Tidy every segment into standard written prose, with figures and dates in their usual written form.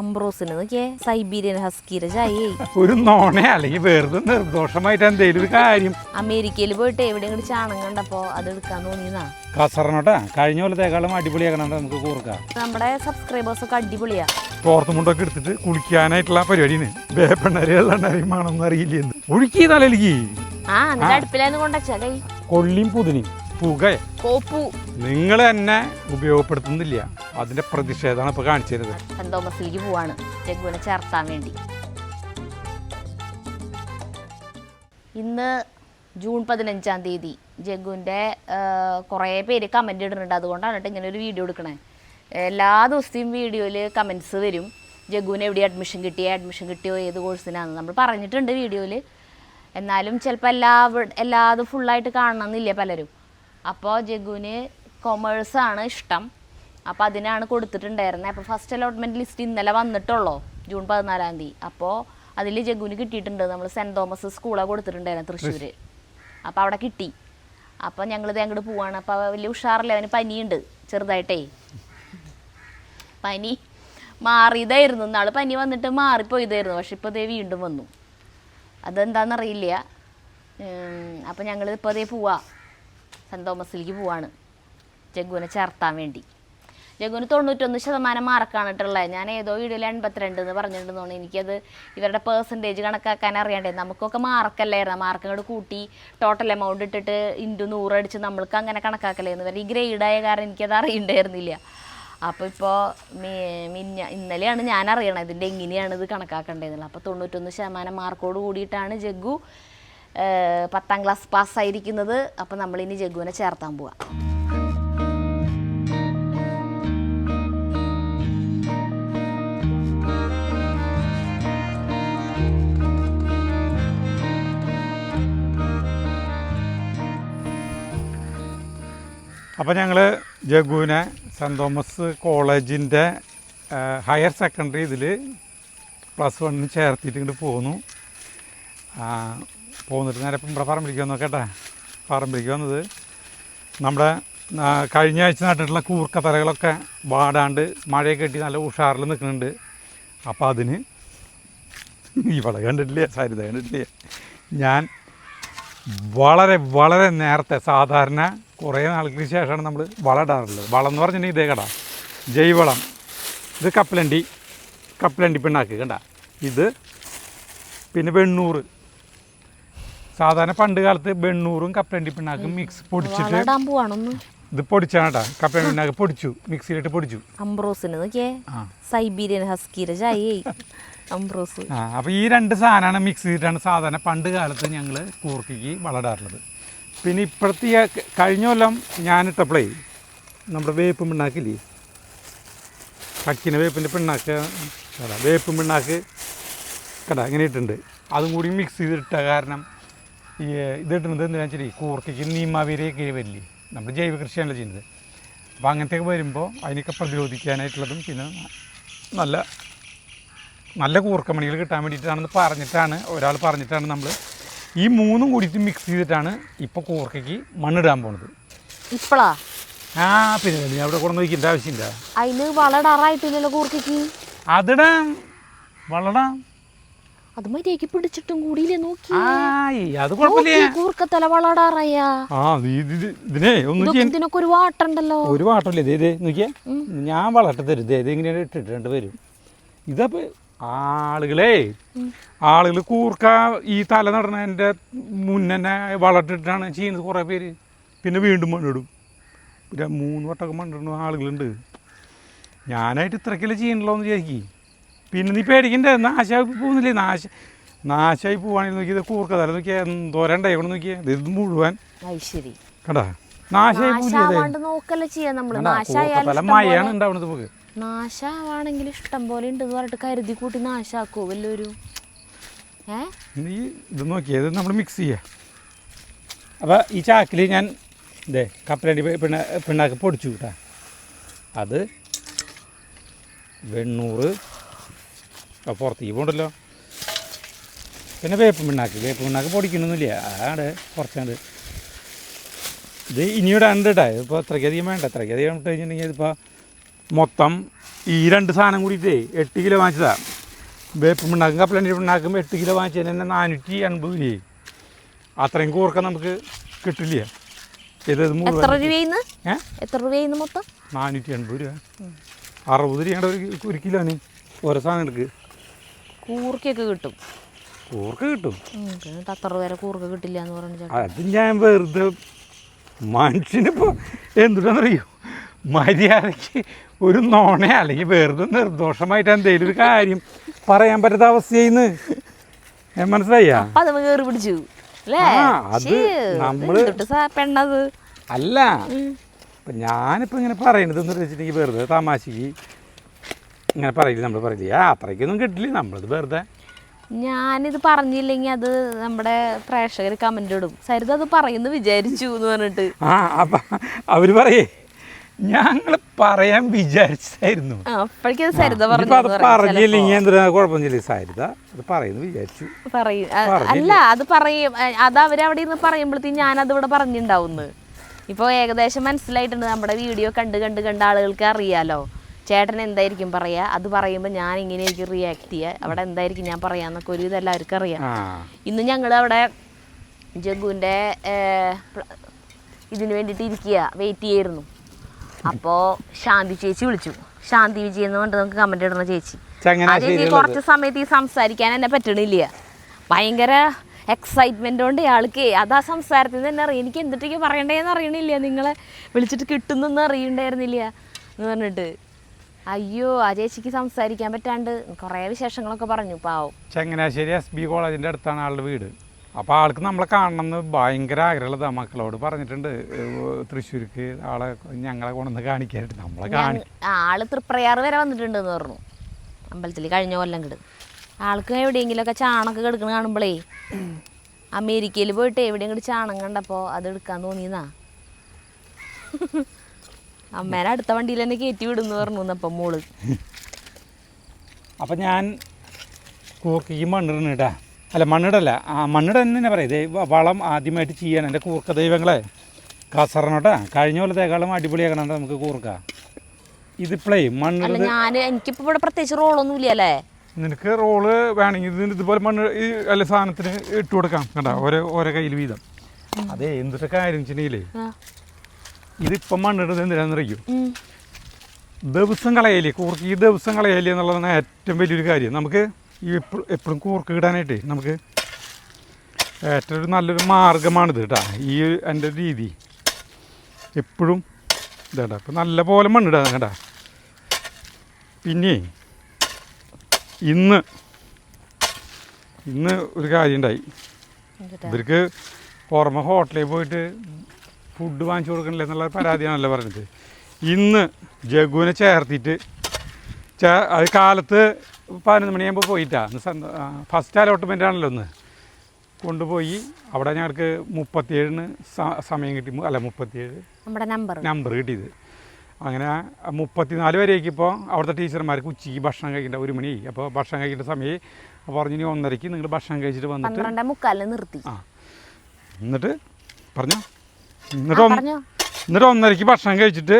അംബ്രോസിന് നോക്കിയേ സൈബീരിയൻ ഹസ്കീരെ ചായേ. ഒരു നോണ അല്ലെങ്കിൽ വെറുതെ നിർദോഷമായിട്ട് എന്തെങ്കിലും ഒരു കാര്യം. അമേരിക്കയിൽ പോയിട്ട് എവിടെയും ചാണം കണ്ടപ്പോ അത് എടുക്കാൻ തോന്നിയതാ. കസറനോട്ടാ കഴിഞ്ഞ പോലത്തേക്കാളും അടിപൊളിയാക്കണ നമുക്ക് കൂർക്കാം. നമ്മുടെ സബ്സ്ക്രൈബേഴ്സ് ഒക്കെ അടിപൊളിയാ. തോർത്തും മുണ്ടൊക്കെ എടുത്തിട്ട് കുളിക്കാനായിട്ടുള്ള പരിപാടിന് വേപ്പെണ്ണരിമാണെന്ന് അറിയില്ല. ഒഴുക്കി തലയിലേക്ക് അടുപ്പിലാന്ന് കൊണ്ടുവച്ചാ കൈ കൊള്ളിയും പുതിനി പുക കോപ്പു നിങ്ങൾ എന്നെ ഉപയോഗപ്പെടുത്തുന്നില്ല. അതിന്റെ പ്രതിഷേധമാണ് ഇപ്പൊ കാണിച്ചത്. സെന്റ് തോമസിലേക്ക് പോവാണ് ജഗ്ഗുവിനെ ചേർത്താൻ വേണ്ടി. ഇന്ന് ജൂൺ 15-ാം തീയതി. ജഗ്ഗുവിൻ്റെ കുറേ പേര് കമൻ്റ് ഇടുന്നുണ്ട്. അതുകൊണ്ടാണ് ഇങ്ങനെ ഒരു വീഡിയോ എടുക്കണേ. എല്ലാ ദിവസത്തെയും വീഡിയോയിൽ കമൻറ്റ്സ് വരും. ജഗ്ഗുവിന് എവിടെ അഡ്മിഷൻ കിട്ടിയോ ഏത് കോഴ്സിനാണെന്ന് നമ്മൾ പറഞ്ഞിട്ടുണ്ട് വീഡിയോയിൽ. എന്നാലും ചിലപ്പോൾ എല്ലാതും ഫുള്ളായിട്ട് കാണണമെന്നില്ല പലരും. അപ്പോൾ ജഗ്ഗുവിന് കൊമേഴ്സാണ് ഇഷ്ടം. അപ്പോൾ അതിനാണ് കൊടുത്തിട്ടുണ്ടായിരുന്നത്. അപ്പോൾ ഫസ്റ്റ് അലോട്ട്മെൻറ്റ് ലിസ്റ്റ് ഇന്നലെ വന്നിട്ടുള്ളൂ, ജൂൺ 14-ാം തീയതി. അപ്പോൾ അതിൽ ജഗ്ഗുവിന് കിട്ടിയിട്ടുണ്ട്. നമ്മൾ സെൻറ്റ് തോമസ് സ്കൂളാണ് കൊടുത്തിട്ടുണ്ടായിരുന്നു തൃശ്ശൂർ. അപ്പോൾ അവിടെ കിട്ടി. അപ്പോൾ ഞങ്ങളിത് അങ്ങോട്ട് പോവാണ്. അപ്പോൾ വലിയ ഉഷാറില്ല, അവന് പനിയുണ്ട് ചെറുതായിട്ടേ. പനി മാറിയതായിരുന്നു, നാളെ പനി വന്നിട്ട് മാറിപ്പോയതായിരുന്നു. പക്ഷെ ഇപ്പോൾ ഇതേ വീണ്ടും വന്നു. അതെന്താണെന്നറിയില്ല. അപ്പോൾ ഞങ്ങളിപ്പോൾ അതേ പോവാ, സെൻറ്റ് തോമസിലേക്ക് പോവാണ് ജഗ്ഗുവിനെ ചേർത്താൻ വേണ്ടി. ജഗ്ഗുവിന് 91% മാർക്കാണ് ഇട്ടുള്ളത്. ഞാൻ ഏതോ വീഡിയോയിൽ 82 എന്ന് പറഞ്ഞിട്ടുണ്ടെന്ന് തോന്നുന്നു. എനിക്കത് ഇവരുടെ പേഴ്സൻറ്റേജ് കണക്കാക്കാൻ അറിയണ്ടേ. നമുക്കൊക്കെ മാർക്കല്ലായിരുന്നു. മാർക്ക് അങ്ങോട്ട് കൂട്ടി ടോട്ടൽ എമൗണ്ട് ഇട്ടിട്ട് × 100 അടിച്ച് നമ്മൾക്ക് അങ്ങനെ കണക്കാക്കലായിരുന്നു. ഇവർ ഈ ഗ്രേഡായ കാരണം എനിക്കത് അറിയണ്ടായിരുന്നില്ല. അപ്പോൾ ഇപ്പോൾ ഇന്നലെയാണ് ഞാൻ അറിയണത് ഇതിൻ്റെ എങ്ങനെയാണ് ഇത് കണക്കാക്കേണ്ടതെന്നുള്ളത്. അപ്പോൾ 91% മാർക്കോട് കൂടിയിട്ടാണ് ജഗ്ഗു 10ാം ക്ലാസ് പാസ്സായിരിക്കുന്നത്. അപ്പോൾ നമ്മളിനി ജഗ്ഗുവിനെ ചേർത്താൻ പോവാം. അപ്പോൾ ഞങ്ങൾ ജഗ്ഗുവിനെ സെൻറ്റ് തോമസ് കോളേജിൻ്റെ ഹയർ സെക്കൻഡറി ഇതിൽ +1 ചേർത്തിട്ട് ഇങ്ങോട്ട് പോന്നു. പോന്നിട്ട് നേരെ ഇവിടെ പറമ്പിലേക്ക് വന്നു കേട്ടോ. പറമ്പിലേക്ക് വന്നത് നമ്മുടെ കഴിഞ്ഞ ആഴ്ച നട്ടിട്ടുള്ള കൂർക്കത്തലകളൊക്കെ വാടാണ്ട് മഴയൊക്കെ കെട്ടി നല്ല ഉഷാറിൽ നിൽക്കുന്നുണ്ട്. അപ്പോൾ അതിന് ഇവിടെ കണ്ടിട്ടില്ലേ, സരിത കണ്ടിട്ടില്ലേ, ഞാൻ വളരെ നേരത്തെ സാധാരണ കുറേ നാൾക്ക് ശേഷമാണ് നമ്മൾ വളം ഇടാറുള്ളത്. വളം എന്ന് പറഞ്ഞിട്ടുണ്ടെങ്കിൽ ഇതേ കട ജൈവവളം. ഇത് കപ്പലണ്ടി പിണ്ണാക്ക് കണ്ട. ഇത് പിന്നെ വെണ്ണൂറ്. സാധാരണ പണ്ട് കാലത്ത് വെണ്ണൂറും കപ്പലണ്ടി പിണ്ണാക്കും മിക്സ് പൊടിച്ചിട്ട് ഇത് പൊടിച്ചാണ് കേട്ടോ. കപ്പലണ്ടി പിണ്ണാക്ക് പൊടിച്ചു, മിക്സിയിലിട്ട് പൊടിച്ചു. അംബ്രോസിന് നോക്കിയേ സൈബീരിയൻ ഹസ്കീരെ ചായേ അംബ്രോസ്. അപ്പോൾ ഈ 2 സാധനമാണ് മിക്സ് ചെയ്തിട്ടാണ് സാധാരണ പണ്ട് കാലത്ത് ഞങ്ങൾ കൂർക്കയ്ക്ക് വളടാറുള്ളത്. പിന്നെ ഇപ്പോഴത്തെ കഴിഞ്ഞ കൊല്ലം ഞാനിട്ടപ്പോഴേ നമ്മുടെ വേപ്പും പിണ്ണാക്കില്ലേ, കക്കിന് വേപ്പിൻ്റെ പിണ്ണാക്ക് വേപ്പും പിണ്ണാക്ക് കട ഇങ്ങനെ ഇട്ടുണ്ട്. അതും കൂടി മിക്സ് ചെയ്തിട്ട കാരണം ഈ ഇതിട്ടുന്നത് എന്താണെന്ന് വെച്ചാൽ കൂർക്കയ്ക്ക് നീമാവീരയൊക്കെ വരില്ലേ, നമ്മൾ ജൈവ കൃഷിയാണല്ലോ ചെയ്യുന്നത്. അപ്പോൾ അങ്ങനത്തെയൊക്കെ വരുമ്പോൾ അതിനൊക്കെ പ്രതിരോധിക്കാനായിട്ടുള്ളതും പിന്നെ നല്ല കൂർക്കമണികൾ കിട്ടാൻ വേണ്ടിയിട്ടാണെന്ന് പറഞ്ഞിട്ടാണ് ഒരാൾ നമ്മൾ ഈ 3 കൂടിയിട്ട് മിക്സ് ചെയ്തിട്ടാണ് ഇപ്പോൾ കൂർക്കയ്ക്ക് മണ്ണിടാൻ പോണത്. ഇപ്പോഴാ പിന്നെ ഞാൻ അവിടെ കൊണ്ട് നോക്കിൻ്റെ ആവശ്യമില്ല. അതിന് വളടാറായിട്ടില്ലല്ലോ കൂർക്കയ്ക്ക്. അതിടാം, വളടാം. അത് മര്യാദയ്ക്ക് പിടിച്ചിട്ടും കൂടിയില്ലേ നോക്കി. അത് കുഴപ്പമില്ല. കൂർക്കത്തല വളടാറായ ഇതിനെ ഇതിനൊക്കെ ഒരു വാട്ടുണ്ടല്ലോ. ഒരു വാട്ടല്ലേ ഇതേ നോക്കിയാ. ഞാൻ വളർത്തി തരും. ഇത് ഇങ്ങനെ ഇട്ടിട്ടുണ്ട് വരും. ഇതപ്പോൾ ആളുകൾ കൂർക്ക ഈ തല നടണതിൻ്റെ മുന്നേ വളർത്തിട്ടാണ് ചെയ്യുന്നത് കുറേ പേര്. പിന്നെ വീണ്ടും മണ്ണിടും. പിന്നെ 3 വട്ടമൊക്കെ മണ്ണിടുന്ന ആളുകളുണ്ട്. ഞാനായിട്ട് ഇത്രയ്ക്കല്ലേ ചെയ്യണല്ലോ എന്ന് വിചാരിക്കും. പിന്നെ നീ പേടിക്കണ്ടേ, നാശമായി പോകുന്നില്ലേ. നാശമായി പോവാണെങ്കിൽ നോക്കിയത് കൂർക്ക തല നോക്കിയാൽ എന്തോരം ഉണ്ടായിക്കൊണ്ട് നോക്കിയാൽ ഇത് മുഴുവൻ കണ്ടാ നാശമായി തല മയാണ് ഉണ്ടാവുന്നത്. നമുക്ക് നാശാവാണെങ്കിൽ ഇഷ്ടം പോലെ ഉണ്ടെന്ന് പറഞ്ഞിട്ട് കരുതി കൂട്ടി നാശാക്കോ വല്ലൊരു നീ ഇത് നോക്കിയത് നമ്മൾ മിക്സ് ചെയ്യുക. അപ്പോൾ ഈ ചാക്കിൽ ഞാൻ ഇതേ കപ്പലണ്ടി പിണ്ണാക്ക് പൊടിച്ചു കേട്ടാ. അത് വെണ്ണൂറ് പുറത്തേക്ക് പോകണ്ടല്ലോ. പിന്നെ വേപ്പ് പിണ്ണാക്ക് പൊടിക്കണമെന്നില്ല. അതാണ് കുറച്ചാണ്ട് ഇത് ഇനിയുടെ ഉണ്ട് കേട്ടോ. ഇപ്പോൾ അത്രയ്ക്കധികം വേണ്ട. അത്രയ്ക്കധികം ഇട്ട് കഴിഞ്ഞിട്ടുണ്ടെങ്കിൽ ഇതിപ്പോൾ മൊത്തം ഈ 2 സാധനം കൂടിയിട്ടേ 8 കിലോ വാങ്ങിച്ചതാ. വേപ്പ് പിണ്ണാക്കും കപ്പലണ്ടി പിണ്ണാക്കും 8 കിലോ വാങ്ങിച്ചതിന് തന്നെ 480 രൂപയായി. അത്രയും കൂർക്ക നമുക്ക് കിട്ടില്ല. ഇത് എത്ര രൂപയെന്ന് എത്ര രൂപയെന്ന് മൊത്തം 480 രൂപ. 60 രൂപയുടെ ഒരു കിലോന് ഓരോ സാധനം എടുക്ക്. കൂർക്കയൊക്കെ കിട്ടും. കൂർക്ക കിട്ടും. അത്ര വരെ കൂർക്ക കിട്ടില്ല എന്ന് പറഞ്ഞു. അത് ഞാൻ വെറുതെ മനുഷ്യനിപ്പോൾ എന്തുട്ടാന്നറിയോ, മര്യാദയ്ക്ക് ഒരു നോണ അല്ലെങ്കിൽ വെറുതെ നിർദോഷമായിട്ട് എന്തെങ്കിലും ഒരു കാര്യം പറയാൻ പറ്റാത്ത അവസ്ഥയെന്ന് മനസ്സിലായ. അത് കയറി പിടിച്ചു അത് നമ്മള് പെണ്ണത് അല്ല. ഇപ്പം ഞാനിപ്പോൾ ഇങ്ങനെ പറയണത് എന്ന് വെച്ചിട്ടുണ്ടെങ്കിൽ വെറുതെ തമാശക്ക് ഇങ്ങനെ പറയില്ല. നമ്മൾ പറയില്ല അത്രയ്ക്കൊന്നും കിട്ടില്ല. നമ്മളത് വെറുതെ ഞാനിത് പറഞ്ഞില്ലെങ്കിൽ അത് നമ്മുടെ പ്രേക്ഷകർ കമന്റ് ഇടും, സരിത അത് പറയുന്നു വിചാരിച്ചു എന്ന് പറഞ്ഞിട്ട്. അപ്പം അവർ പറയേ ഞങ്ങൾ പറയാൻ വിചാരിച്ചായിരുന്നു. അപ്പോഴേക്കും സരിത പറഞ്ഞില്ലെങ്കിൽ എന്താ കുഴപ്പമൊന്നുമില്ല. സരിത അത് പറയുന്നു വിചാരിച്ചു പറയും. അല്ല അത് പറയും. അത് അവരവിടെ നിന്ന് പറയുമ്പോഴത്തേക്കും ഞാനത് ഇവിടെ പറഞ്ഞിട്ടുണ്ടാവുന്നു. ഇപ്പോൾ ഏകദേശം മനസ്സിലായിട്ടുണ്ട്. നമ്മുടെ വീഡിയോ കണ്ട് ആളുകൾക്ക് അറിയാലോ ചേട്ടൻ എന്തായിരിക്കും പറയുക. അത് പറയുമ്പോൾ ഞാൻ ഇങ്ങനെയായിരിക്കും റിയാക്ട് ചെയ്യുക. അവിടെ എന്തായിരിക്കും ഞാൻ പറയാന്നൊക്കെ ഒരു ഇതെല്ലാവർക്കും അറിയാം. ഇന്ന് ഞങ്ങൾ അവിടെ ജഗ്ഗുവിൻ്റെ ഇതിന് വേണ്ടിയിട്ട് ഇരിക്കുക, വെയിറ്റ് ചെയ്യായിരുന്നു. അപ്പോൾ ശാന്തി ചേച്ചി വിളിച്ചു. ശാന്തി വിജി എന്ന് പറഞ്ഞിട്ട് നമുക്ക് കമന്റ് ഇടുന്ന ചേച്ചി. ആ ചേച്ചി കുറച്ച് സമയത്ത് ഈ സംസാരിക്കാൻ എന്നെ പറ്റണില്ല. ഭയങ്കര എക്സൈറ്റ്മെന്റ് കൊണ്ട് ആൾക്ക് അതാ സംസാരത്തിൽ തന്നെ അറിയാം. എനിക്ക് എന്തിട്ടേക്ക് പറയണ്ടേന്ന് അറിയണില്ല, നിങ്ങളെ വിളിച്ചിട്ട് കിട്ടുന്നൊന്നും അറിയണ്ടായിരുന്നില്ല എന്ന് പറഞ്ഞിട്ട്. അയ്യോ ആ ചേച്ചിക്ക് സംസാരിക്കാൻ പറ്റാണ്ട് കുറേ വിശേഷങ്ങളൊക്കെ പറഞ്ഞു. പാവം. ചങ്ങനാശ്ശേരി SB കോളേജിൻ്റെ അടുത്താണ് ആളുടെ വീട്. അപ്പോൾ ആൾക്ക് നമ്മളെ കാണണമെന്ന് ഭയങ്കര ആഗ്രഹമുള്ളതാണ്. മക്കളോട് പറഞ്ഞിട്ടുണ്ട് തൃശ്ശൂർക്ക് ആളെ ഞങ്ങളെ കൊണ്ടുവന്ന് കാണിക്കാനായിട്ട്. നമ്മളെ ആള് തൃപ്രയാർ വരെ വന്നിട്ടുണ്ടെന്ന് പറഞ്ഞു അമ്പലത്തിൽ കഴിഞ്ഞ കൊല്ലം കിട്. ആൾക്ക് എവിടെയെങ്കിലുമൊക്കെ ചാണൊക്കെ കിടക്കണ കാണുമ്പോഴേ അമേരിക്കയിൽ പോയിട്ട് എവിടെയെങ്കിലും ചാണം കണ്ടപ്പോൾ അത് എടുക്കാൻ തോന്നിയെന്നാ. അമ്മേനെ അടുത്ത വണ്ടിയിൽ തന്നെ കയറ്റി വിടുന്നു പറഞ്ഞു അപ്പം മോള്. അപ്പം ഞാൻ കൂർക്കയ്ക്ക് മണ്ണിടണേട്ടാ. അല്ല മണ്ണിടല്ല, മണ്ണിട തന്നെ പറയാം. വളം ആദ്യമായിട്ട് ചെയ്യാൻ എൻ്റെ കൂർക്ക ദൈവങ്ങളെ കസറണോട്ടാ. കഴിഞ്ഞ പോലത്തേക്കാളും അടിപൊളിയാക്കണം നമുക്ക് കൂർക്ക. ഇതിപ്പോഴേ മണ്ണിട എനിക്കിപ്പോൾ ഇവിടെ പ്രത്യേകിച്ച് റോളൊന്നും ഇല്ല അല്ലേ. നിനക്ക് റോള് വേണമെങ്കിൽ ഇതുപോലെ മണ്ണ് അല്ല സാധനത്തിന് ഇട്ട് കൊടുക്കാം. കണ്ടാ ഓരോ കയ്യിൽ വീതം. അതെ എന്തൊക്കെ കാര്യം വെച്ചിട്ടുണ്ടെങ്കിലേ ഇതിപ്പം മണ്ണിടുന്നത് എന്തിനാണെന്നറിയോ, ദിവസം കളയല്ലേ കൂർക്ക്. ഈ ദിവസം കളയല്ലേ എന്നുള്ളതാണ് ഏറ്റവും വലിയൊരു കാര്യം. നമുക്ക് ഈ എപ്പോഴും കൂർക്ക് ഇടാനായിട്ട് നമുക്ക് ഏറ്റവും നല്ലൊരു മാർഗമാണിത് കേട്ടോ. ഈ എൻ്റെ രീതി എപ്പോഴും ഇതാ. ഇപ്പം നല്ല പോലെ മണ്ണിടാ കേട്ടാ. പിന്നെ ഇന്ന് ഒരു കാര്യം ഉണ്ടായി. ഇവർക്ക് പുറമെ ഹോട്ടലിൽ പോയിട്ട് ഫുഡ് വാങ്ങിച്ചു കൊടുക്കണില്ല എന്നുള്ള പരാതിയാണല്ലോ പറഞ്ഞത്. ഇന്ന് ജഗ്ഗുവിനെ ചേർത്തിട്ട് അത് കാലത്ത് 11 മണിയാകുമ്പോൾ പോയിട്ടാണ് ഫസ്റ്റ് അലോട്ട്മെൻ്റ് ആണല്ലോ ഒന്ന് കൊണ്ടുപോയി. അവിടെ ഞങ്ങൾക്ക് 37 സമയം കിട്ടി. അല്ല 37 നമ്പർ കിട്ടിയത്. അങ്ങനെ 34 വരേക്ക് ഇപ്പോൾ അവിടുത്തെ ടീച്ചർമാർക്ക് ഉച്ചയ്ക്ക് ഭക്ഷണം കഴിക്കേണ്ട 1 മണിയായി. അപ്പോൾ ഭക്ഷണം കഴിക്കേണ്ട സമയം പറഞ്ഞു 1:30 നിങ്ങൾ ഭക്ഷണം കഴിച്ചിട്ട് വന്നിട്ട് നിർത്തി. എന്നിട്ട് പറഞ്ഞോ എന്നിട്ട് 1:30 ഭക്ഷണം കഴിച്ചിട്ട്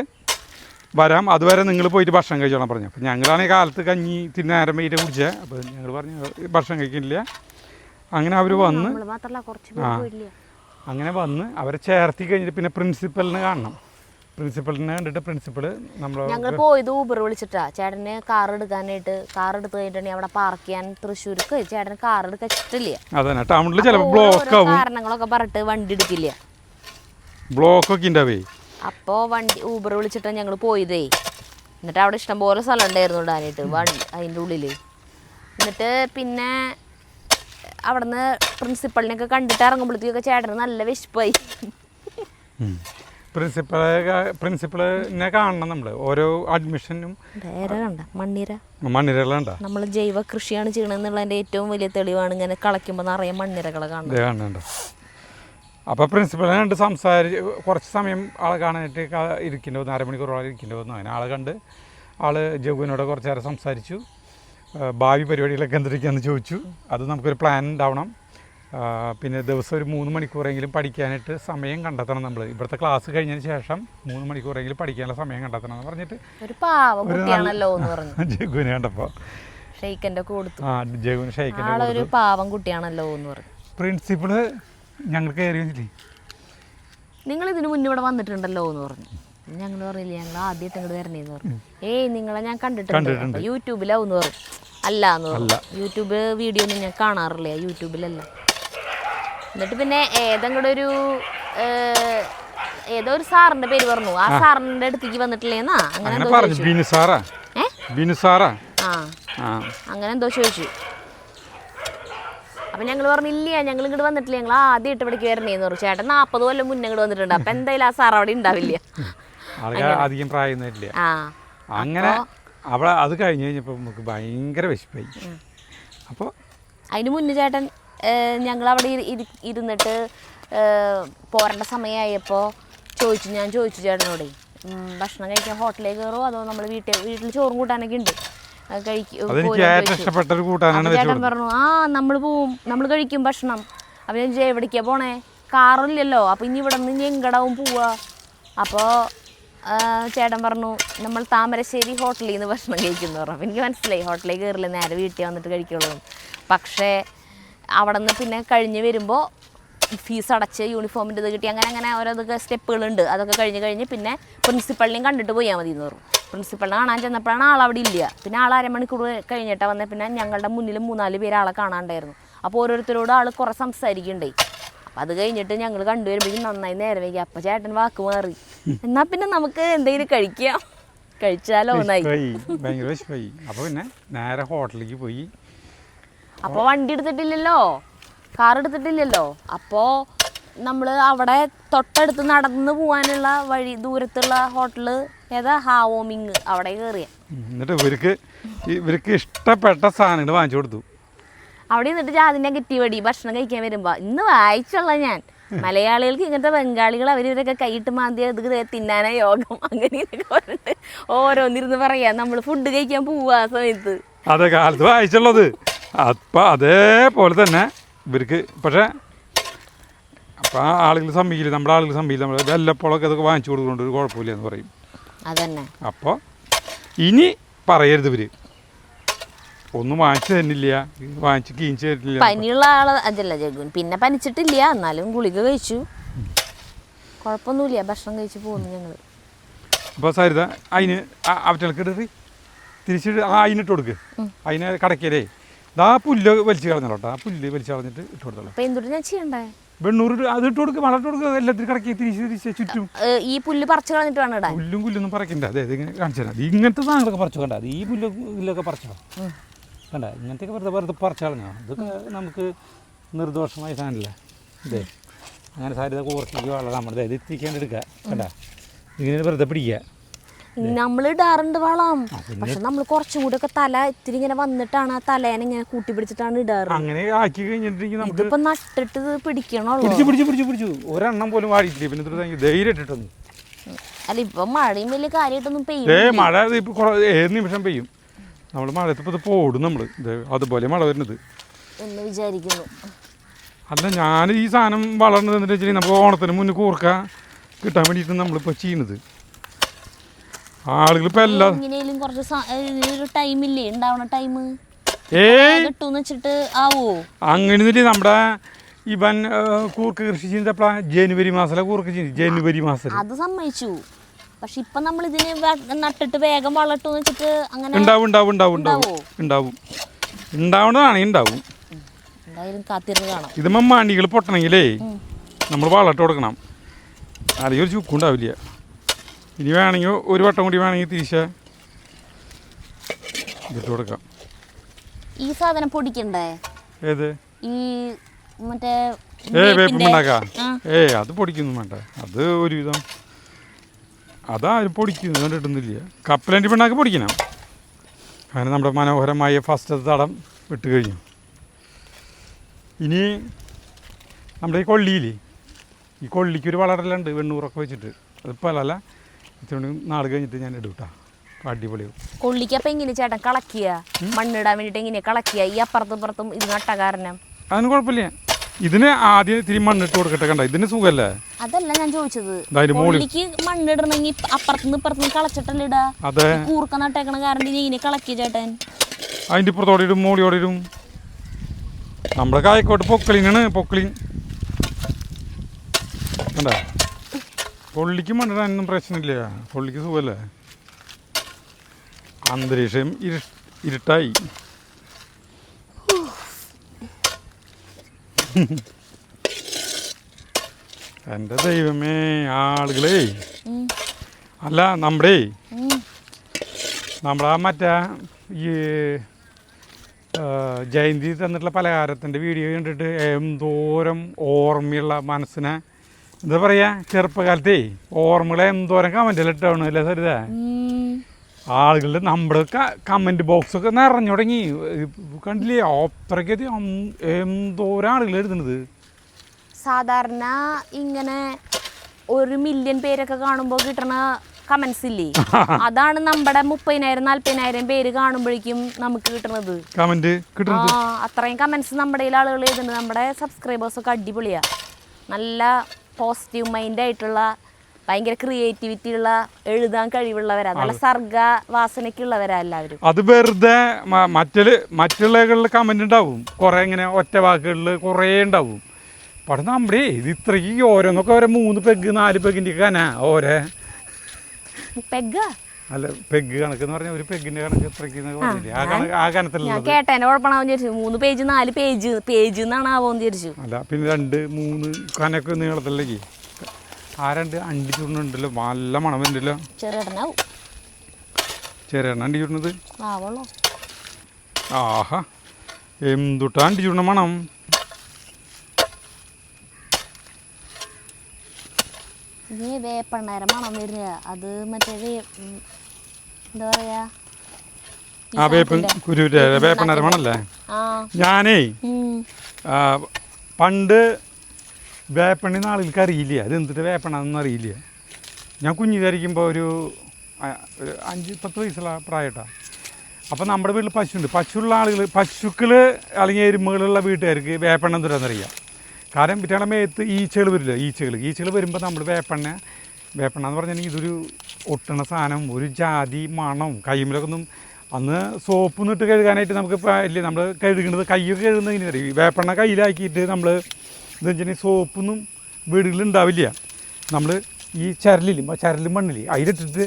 വരാം, അതുവരെ നിങ്ങൾ പോയിട്ട് ഭക്ഷണം കഴിച്ചോളാം പറഞ്ഞു. അപ്പോൾ ഞങ്ങളാണെങ്കിൽ കാലത്ത് കഞ്ഞി നേരം വൈകിട്ട് കുടിച്ചത്. അപ്പോൾ ഞങ്ങൾ പറഞ്ഞു ഭക്ഷണം കഴിക്കുന്നില്ല. അങ്ങനെ അവർ വന്ന് അങ്ങനെ വന്ന് അവരെ ചേർത്തി കഴിഞ്ഞിട്ട് പിന്നെ പ്രിൻസിപ്പലിനെ കാണണം. പ്രിൻസിപ്പലിനെ കണ്ടിട്ട് പ്രിൻസിപ്പൾ ഞങ്ങൾ പോയത് ഊബർ വിളിച്ചിട്ടാ. ചേട്ടന് കാർ എടുക്കാനായിട്ട്. കാർ എടുത്ത് കഴിഞ്ഞിട്ടുണ്ടെങ്കിൽ അവിടെ പാർക്ക് ചെയ്യാൻ തൃശ്ശൂർക്ക് ചേട്ടന് കാർ എടുക്കാൻ ഇഷ്ടമില്ല. അതന്നെ ടൗണിൽ ചിലപ്പോൾ ബ്ലോക്ക് ആവും, കാരണങ്ങളൊക്കെ പറഞ്ഞിട്ട് വണ്ടി എടുക്കില്ല, ബ്ലോക്കൊക്കെ ഉണ്ടാവേ. അപ്പോൾ വണ്ടി ഊബർ വിളിച്ചിട്ടാണ് ഞങ്ങൾ പോയതേ. എന്നിട്ട് അവിടെ ഇഷ്ടംപോലെ സ്ഥലം ഉണ്ടായിരുന്നു ഇടാനായിട്ട് അതിൻ്റെ ഉള്ളിൽ. എന്നിട്ട് പിന്നെ അവിടുന്ന് പ്രിൻസിപ്പളിനെയൊക്കെ കണ്ടിട്ട് ഇറങ്ങുമ്പോഴത്തേക്കൊക്കെ ചേട്ടന് നല്ല വിശപ്പായി. പ്രിൻസിപ്പളിനെ കാണണം നമ്മൾ. ഓരോ അഡ്മിഷനും മണ്ണിരകളുണ്ട. നമ്മൾ ജൈവ കൃഷിയാണ് ചെയ്യണമെന്നുള്ളതിൻ്റെ ഏറ്റവും വലിയ തെളിവാണ് ഇങ്ങനെ കളയ്ക്കുമ്പോൾ നിറയെ മണ്ണിരകളെ കാണുന്നുണ്ട്. അപ്പോൾ പ്രിൻസിപ്പളിനെ കണ്ട് കുറച്ച് സമയം ആളെ കാണാനായിട്ട് ഇരിക്കേണ്ടി വന്നു. 1/2 മണിക്കൂറോളം ഇരിക്കേണ്ടി വന്നു. അങ്ങനെ ആളെ കണ്ട് ജഗ്ഗുവിനോട് കുറച്ച് നേരം സംസാരിച്ചു. ഭാവി പരിപാടികളൊക്കെ എന്തൊക്കെയാണെന്ന് ചോദിച്ചു. അത് നമുക്കൊരു പ്ലാൻ ഉണ്ടാവണം. പിന്നെ ദിവസം ഒരു 3 മണിക്കൂറെങ്കിലും പഠിക്കാനായിട്ട് സമയം കണ്ടെത്തണം. നമ്മൾ ഇവിടുത്തെ ക്ലാസ് കഴിഞ്ഞതിന് ശേഷം 3 മണിക്കൂറെങ്കിലും പഠിക്കാനുള്ള സമയം കണ്ടെത്തണം എന്ന് പറഞ്ഞിട്ട് ഒരു പാവം കുട്ടിയാണല്ലോ എന്ന് പറഞ്ഞു ജഗുവിനെ കണ്ടപ്പോൾ ഷെയ്ക്കൻ്റെ കൊടുത്തു. ജഗുവിന് ഷെയ്ക്കൻ്റെ ആളൊരു പാവം കുട്ടിയാണല്ലോ എന്ന് പറഞ്ഞു. പ്രിൻസിപ്പള് ഞങ്ങൾ കയറി വന്നില്ലേ, നിങ്ങൾ ഇതിന് മുന്നേ ഇവിടെ വന്നിട്ടുണ്ടല്ലോ എന്ന് പറഞ്ഞു. ഞങ്ങൾ പറഞ്ഞില്ല, ഞങ്ങൾ ആദ്യമായിട്ട് ഇങ്ങോട്ട് വരണേന്ന് പറഞ്ഞു. ഏയ് നിങ്ങളെ ഞാൻ കണ്ടിട്ടുണ്ട് യൂട്യൂബിലാവെന്ന് പറഞ്ഞു. അല്ല എന്ന് പറഞ്ഞു. യൂട്യൂബ് വീഡിയോ ഒന്നും ഞാൻ കാണാറില്ല, യൂട്യൂബിലല്ല. എന്നിട്ട് പിന്നെ ഏതോ ഒരു സാറിന്റെ പേര് പറഞ്ഞു. ആ സാറിന്റെ അടുത്തേക്ക് വന്നിട്ടില്ലേന്നാ അങ്ങനെ എന്തോ ചോദിച്ചു. അങ്ങനെ എന്തോ ചോദിച്ചു. അപ്പം ഞങ്ങൾ പറഞ്ഞില്ല, ഞങ്ങൾ ഇങ്ങോട്ട് വന്നിട്ടില്ല, ഞങ്ങൾ ആദ്യമായിട്ട് ഇവിടേക്ക് വരണേന്ന് പറഞ്ഞു. ചേട്ടൻ 40 കൊല്ലം മുന്നേ ഇങ്ങോട്ട് വന്നിട്ടുണ്ട്. അപ്പം എന്തായാലും ആ സാർ അവിടെ ഉണ്ടാവില്ല, അധികം പ്രായമൊന്നുമില്ല. അങ്ങനെ അവിടെ അത് കഴിഞ്ഞ് കഴിഞ്ഞപ്പോൾ നമുക്ക് ഭയങ്കര വിശപ്പായി. അപ്പോൾ അതിന് മുന്നേ ചേട്ടൻ ഞങ്ങളവിടെ ഇരുന്നിട്ട് പോരേണ്ട സമയമായപ്പോൾ ഞാൻ ചോദിച്ചു ചേട്ടനോട്, ഭക്ഷണം കഴിക്കാൻ ഹോട്ടലിലേക്ക് കയറുമോ അതോ നമ്മൾ വീട്ടിൽ ചോറും കൂട്ടാനൊക്കെ ഉണ്ട് ചേട്ടൻ പറഞ്ഞു നമ്മൾ പോവും, നമ്മൾ കഴിക്കും ഭക്ഷണം. അപ്പം ഞാൻ എവിടേക്കാ പോണേ, കാറില്ലല്ലോ, അപ്പം ഇനി ഇവിടെ നിന്ന് എങ്കടാവും പോവാ. അപ്പോൾ ചേട്ടൻ പറഞ്ഞു നമ്മൾ താമരശ്ശേരി ഹോട്ടലിൽ നിന്ന് ഭക്ഷണം കഴിക്കുന്നു പറഞ്ഞു. അപ്പം എനിക്ക് മനസ്സിലായി ഹോട്ടലിൽ കയറില്ല, നേരെ വീട്ടിൽ വന്നിട്ട് കഴിക്കുള്ളൂ. പക്ഷേ അവിടെ നിന്ന് പിന്നെ കഴിഞ്ഞ് വരുമ്പോൾ ഫീസ് അടച്ച് യൂണിഫോമിൻ്റെ ഇത് കിട്ടി, അങ്ങനെ ഓരോതൊക്കെ സ്റ്റെപ്പുകളുണ്ട്. അതൊക്കെ കഴിഞ്ഞ് പിന്നെ പ്രിൻസിപ്പളിനെയും കണ്ടിട്ട് പോയാൽ മതി എന്ന് പറഞ്ഞു. പ്രിൻസിപ്പളിനെ കാണാൻ ചെന്നപ്പോഴാണ് ആളവിടെ ഇല്ല. പിന്നെ ആൾ അരമണിക്കൂർ കഴിഞ്ഞിട്ടാണ് വന്നത്. പിന്നെ ഞങ്ങളുടെ മുന്നിൽ 3-4 പേര് ആളെ കാണാണ്ടായിരുന്നു. അപ്പോൾ ഓരോരുത്തരോട് ആൾ കുറേ സംസാരിക്കണ്ടേ. അപ്പം അത് കഴിഞ്ഞിട്ട് ഞങ്ങൾ കണ്ടുവരുമ്പോഴേക്കും നന്നായി നേരം വൈകി. അപ്പം ചേട്ടൻ വാക്ക് മാറി, എന്നാൽ പിന്നെ നമുക്ക് എന്തെങ്കിലും കഴിച്ചാലോ ഒന്നായി. അപ്പോൾ പിന്നെ നേരെ ഹോട്ടലിലേക്ക് പോയി. അപ്പോൾ വണ്ടി എടുത്തിട്ടില്ലല്ലോ, കാർ എടുത്തിട്ടില്ലല്ലോ. അപ്പോൾ നമ്മൾ അവിടെ തൊട്ടടുത്ത് നടന്ന് പോകാനുള്ള വഴി ദൂരത്തുള്ള ഹോട്ടല് ഏതാ ഹാവോമിങ്, അവിടെ കയറിയ. എന്നിട്ട് ഇവർക്ക് ഇഷ്ടപ്പെട്ട സാധനങ്ങൾ വാങ്ങിച്ചു കൊടുത്തു. അവിടെ നിന്നിട്ട് അതിൻ്റെ ഗെറ്റിവടി ഭക്ഷണം കഴിക്കാൻ വരുമ്പോൾ ഇന്ന് വായിച്ചുള്ള ഞാൻ മലയാളികൾക്ക് ഇങ്ങനത്തെ ബംഗാളികൾ അവരിവരൊക്കെ കൈയിട്ട് മാന്തിയ ഇത് തിന്നാനാ യോഗം അങ്ങനെയൊക്കെ പറഞ്ഞിട്ട് ഓരോന്നിരുന്ന് പറയാം. നമ്മൾ ഫുഡ് കഴിക്കാൻ പോവുക ആ സമയത്ത്. അതെ, കാലത്ത് വായിച്ചുള്ളത് അപ്പം അതേപോലെ തന്നെ ഇവർക്ക്. പക്ഷേ അപ്പം ആളുകൾ സമ്മതിക്കില്ല, നമ്മുടെ ആളുകൾ സമ്മതിക്കില്ല. നമ്മൾ വല്ലപ്പോഴൊക്കെ അതൊക്കെ വാങ്ങിച്ചു കൊടുക്കുന്നുണ്ട്, ഒരു കുഴപ്പമില്ല എന്ന് പറയും. അതന്നെ. അപ്പോൾ ഇനി പറയരുത് ഇവർ ഒന്നും വാങ്ങിച്ചു തന്നില്ല, വാങ്ങിച്ച് കീഞ്ച് തരില്ല. പനിയുള്ള ആള് അതല്ല ജഗുൻ, പിന്നെ പനിച്ചിട്ടില്ല, എന്നാലും ഗുളിക കഴിച്ചു, കുഴപ്പമൊന്നുമില്ല, ഭക്ഷണം കഴിച്ച് പോകുന്നു ഞങ്ങൾ. അപ്പോൾ സരിത അതിന് അവറ്റകൾക്ക് ഇടറി തിരിച്ചിട്ട് അതിനിട്ട് കൊടുക്ക്. അതിനെ കടക്കലേ ആ പുല്ല് വലിച്ചു കളഞ്ഞോട്ടോ, ആ പുല്ല് വലിച്ചു കളഞ്ഞിട്ട് ഇട്ട് കൊടുത്തോളാം. അപ്പം എന്തുകൊണ്ട് ഞാൻ ചെയ്യണ്ടേ? വെണ്ണൂറ് അത് ഇട്ട് കൊടുക്കുക, വളർട്ട് കൊടുക്കുക, എല്ലാത്തിനും കടക്കി തിരിച്ച് ചുറ്റും. ഈ പുല്ല് പറിച്ചു കളഞ്ഞിട്ട് വേണം ഇടാൻ. പുല്ലൊന്നും പറിക്കണ്ട. അതെ, ഇങ്ങനെ കാണിച്ചു തരാം. ഇങ്ങനത്തെ സാധനങ്ങളൊക്കെ പറിച്ചു കണ്ട, അത് ഈ പുല്ലൊക്കെ പറിച്ചോ കണ്ട, ഇങ്ങനത്തെയൊക്കെ വെറുതെ പറിച്ചു കളഞ്ഞോ. ഇതൊക്കെ നമുക്ക് നിർദോഷമായ സാധനമില്ല. ഇതേ അങ്ങനെ സാരിത കുറച്ചേക്ക് വളം നമ്മുടെ ഇത് എത്തിക്കാണ്ട് എടുക്കുക കണ്ട, ഇങ്ങനെ വെറുതെ പിടിക്കുക. നമ്മൾ ഇടാറുണ്ട് വളം, പക്ഷെ നമ്മൾ കുറച്ചും കൂടി ഒക്കെ തല ഇത്തിരി ഇങ്ങനെ വന്നിട്ടാണ് ആ തലേനെ ഇങ്ങനെ കൂട്ടി പിടിച്ചിട്ടാണ് ഇടാറ്. അങ്ങനെ ആക്കി കഴിഞ്ഞിട്ടുണ്ടെങ്കിൽ ഇതിപ്പോ നട്ടിട്ട് പിടിക്കണല്ലോ. പിടിച്ചു ഒരെണ്ണം പോലും വാടിയിട്ടില്ല. പിന്നെ ധൈര്യം ഇട്ടിട്ടൊന്നും അല്ല, ഇപ്പൊ മഴയും വലിയ കാര്യമായിട്ടൊന്നും പെയ്യും. മഴ ഇപ്പൊ ഏത് നിമിഷം പെയ്യും. നമ്മൾ മഴയത്തിപ്പോൾ ഇത് പോടും നമ്മൾ അതുപോലെ മഴ വരുന്നത് എന്ന് വിചാരിക്കുന്നു. അല്ല, ഞാൻ ഈ സാധനം വളർന്നു തന്നിട്ട് വെച്ചിട്ടുണ്ടെങ്കിൽ നമുക്ക് ഓണത്തിന് മുന്നേ കൂർക്ക കിട്ടാൻ വേണ്ടിയിട്ട് നമ്മളിപ്പോൾ ചെയ്യുന്നത്. ആളുകളിപ്പോൾ എല്ലാം എങ്ങനെയും കുറച്ച് ടൈമില്ലേ ഉണ്ടാവണ ടൈം കിട്ടുമെന്ന് വെച്ചിട്ട് ആവോ? അങ്ങനെയൊന്നുമില്ല. നമ്മുടെ ഇവൻ കൂർക്ക കൃഷി ചെയ്യുന്നപ്പോഴാ ജനുവരി മാസത്തിലെ കൂർക്ക ചെയ്യുന്നത്, ജനുവരി മാസത്തിൽ. അത് സമ്മതിച്ചു. പക്ഷെ ഇപ്പൊ നമ്മൾ ഇതിന് നട്ടിട്ട് വേഗം വളർത്തുന്ന് വെച്ചിട്ട് അങ്ങനെ ഉണ്ടാവുന്നതാണ്. ഉണ്ടാവും, എന്തായാലും കാത്തിരുന്ന് കാണാം. ഇത് മണ്ണികൾ പൊട്ടണമെങ്കിലേ നമ്മൾ വളർട്ട് കൊടുക്കണം, അല്ലെങ്കിൽ ഒരു ചുക്കുണ്ടാവില്ല. ഇനി വേണമെങ്കിൽ ഒരു വട്ടം കൂടി വേണമെങ്കിൽ തിരിച്ച് ഇതിട്ട് കൊടുക്കാം. ഈ സാധനം പൊടിക്കണ്ടേ? ഏത്? ഈ മറ്റേ വേപ്പുണ്ടാക്കാം. അത് പൊടിക്കൊന്നും വേണ്ട, അത് ഒരുവിധം അതാരും പൊടിക്കുന്നു കണ്ടിട്ടൊന്നുമില്ല. കപ്പലണ്ടി പിണ്ണാക്ക് പൊടിക്കണം. അങ്ങനെ നമ്മുടെ മനോഹരമായ ഫസ്റ്റ് തടം വിട്ട് കഴിഞ്ഞു. ഇനി നമ്മുടെ ഈ കൊള്ളിയില്ലേ, ഈ കൊള്ളിക്കൊരു വളരെല്ലാം വെണ്ണൂറൊക്കെ വെച്ചിട്ട്, അതിപ്പോൾ അല്ല ഇത്തിരി നാൾ കഴിഞ്ഞിട്ട് ഞാൻ ഇടും കേട്ടോ, അടിപൊളിയാവും. കൊള്ളിക്ക് അപ്പം എങ്ങനെ ചേട്ടൻ കളക്കുക? മണ്ണിടാൻ വേണ്ടിയിട്ട് എങ്ങനെയാണ് കളക്കുക? ഈ അപ്പുറത്തും ഇപ്പുറത്തും ഇത് നട്ട കാരണം അതിന് കുഴപ്പമില്ല. ഇതിന് ആദ്യം ഇത്തിരി മണ്ണിട്ട് കൊടുക്കട്ടെ. കണ്ട ഇതിന് സുഖല്ലേ? അതല്ല ഞാൻ ചോദിച്ചത്, അതിന്റെ മുകളിൽ കൊള്ളിക്ക് മണ്ണിടണമെങ്കിൽ അപ്പുറത്തുനിന്ന് ഇപ്പുറത്തുനിന്ന് കളച്ചിട്ടല്ലേ ഇടാ? അതെ, കൂർക്ക നട്ടേക്കണ കാരണം ഇങ്ങനെ കളക്കിയ ചേട്ടൻ അതിൻ്റെ ഇപ്പുറത്തോടെ ഇടും, മോളിയോടെ ഇടും. നമ്മുടെ കായക്കോട്ട് പൊക്കളിനാണ്, പൊക്കളിൻ. കണ്ട കൊള്ളിക്ക് മണ്ണിടാനൊന്നും പ്രശ്നമില്ല, കൊള്ളിക്ക് സുഖമല്ലേ. അന്തരീക്ഷം ഇരുട്ടായി. എൻ്റെ ദൈവമേ, ആളുകളേ അല്ല നമ്മുടെ മറ്റേ ഈ ജയന്തി തന്നിട്ടുള്ള പലഹാരത്തിൻ്റെ വീഡിയോ കണ്ടിട്ട് എന്തോരം ഓർമ്മയുള്ള മനസ്സിനെ എന്താ പറയുക, ചെറുപ്പകാലത്തേ ഓർമ്മകളെ എന്തോരം കമൻറ്റിൽ ഇട്ടാണ് അല്ലേ സരിത? ആളുകളുടെ നമ്മുടെ കമൻറ്റ് ബോക്സൊക്കെ നിറഞ്ഞു തുടങ്ങി, കണ്ടില്ലേ? അത്രയ്ക്ക് എന്തോരം ആളുകൾ എഴുതുന്നത്. സാധാരണ ഇങ്ങനെ 1 മില്യൺ പേരൊക്കെ കാണുമ്പോൾ കിട്ടണ കമന്റ്സ് ഇല്ലേ, അതാണ് നമ്മുടെ 30,000-40,000 പേര് കാണുമ്പോഴേക്കും നമുക്ക് കിട്ടുന്നത് കമന്റ്. അത്രയും കമന്റ്സ് നമ്മുടെ ആളുകൾ എഴുതുന്നുണ്ട്. നമ്മുടെ സബ്സ്ക്രൈബേഴ്സൊക്കെ അടിപൊളിയാ, നല്ല പോസിറ്റീവ് മൈൻഡ് ആയിട്ടുള്ള, ഭയങ്കര ക്രിയേറ്റിവിറ്റി ഉള്ള, എഴുതാൻ കഴിവുള്ളവരാ, നല്ല സർഗവാസനയ്ക്കുള്ളവരാ എല്ലാവരും. അത് വെറുതെ മറ്റുള്ള കമന്റ് ഉണ്ടാവും, കുറെ ഇങ്ങനെ ഒറ്റ വാക്കുകളിൽ കുറേ ഉണ്ടാവും. പക്ഷെ നമ്മുടെ ഇത് ഇത്രയ്ക്ക് ഓരോന്നൊക്കെ ഓരോ 3 പെഗ് 4 പെഗിൻ്റെ കന ഓരോ അല്ല പെഗ് കണക്കെന്ന് പറഞ്ഞാൽ ഒരു പെഗിന്റെ കണക്ക് ഇത്രയ്ക്ക് ആ കനത്തിലുള്ള കേട്ടേനെ കുഴപ്പമാണെന്ന് വിചാരിച്ചു. 3 പേജ് 4 പേജ് എന്നാണ് ആവോന്ന് വിചാരിച്ചു. അല്ല പിന്നെ 2-3 കനൊക്കെ നീളത്തിലേക്ക് ആ 2 അണ്ടി ചൂടുന്നുണ്ടല്ലോ, നല്ല മണം വരുന്നുണ്ടല്ലോ. ചെറിയ അണ്ടി ചൂടുന്നത്. ആഹാ, എന്തുട്ടാ അണ്ടി ചൂടുന്ന മണം. വേപ്പണ്ണേരെ മണം വരിക, അത് മറ്റേ എന്താ പറയാ, വേപ്പണ്ണേരെ മണല്ലേ. ഞാനേ പണ്ട് വേപ്പണ്ണി ആളുകൾക്ക് അറിയില്ല, അത് എന്തിട്ട് വേപ്പണ്ണൊന്നും അറിയില്ല. ഞാൻ കുഞ്ഞിലായിരിക്കുമ്പോൾ ഒരു 5-10 വയസ്സുള്ള പ്രായട്ടാ. അപ്പോൾ നമ്മുടെ വീട്ടിൽ പശുണ്ട്. പശുള്ള ആളുകൾ, പശുക്കൾ അല്ലെങ്കിൽ എരുമകളുള്ള വീട്ടുകാർക്ക് വേപ്പെണ്ണ എന്തിട്ടാണെന്നറിയാം. കാരണം പിറ്റേടെ മേത്ത് ഈച്ചകൾ വരില്ല, ഈച്ചകൾ വരുമ്പോൾ നമ്മൾ വേപ്പെണ്ണ എന്ന് പറഞ്ഞിട്ടുണ്ടെങ്കിൽ ഇതൊരു ഒട്ടണ സാധനം, ഒരു ജാതി മണം. കൈമിലൊക്കെ ഒന്നും അന്ന് സോപ്പൊന്നും ഇട്ട് കഴുകാനായിട്ട് നമുക്ക് ഇല്ലേ, നമ്മൾ കഴുകുന്നത് കൈയൊക്കെ കഴുകുന്നത് ഇങ്ങനെ അറിയും. വേപ്പെണ്ണ കയ്യിലാക്കിയിട്ട് നമ്മൾ എന്താ വെച്ചിട്ടുണ്ടെങ്കിൽ സോപ്പൊന്നും വീടുകളിലുണ്ടാവില്ല. നമ്മൾ ഈ ചരലും മണ്ണില്ലേ അതിലിട്ടിട്ട്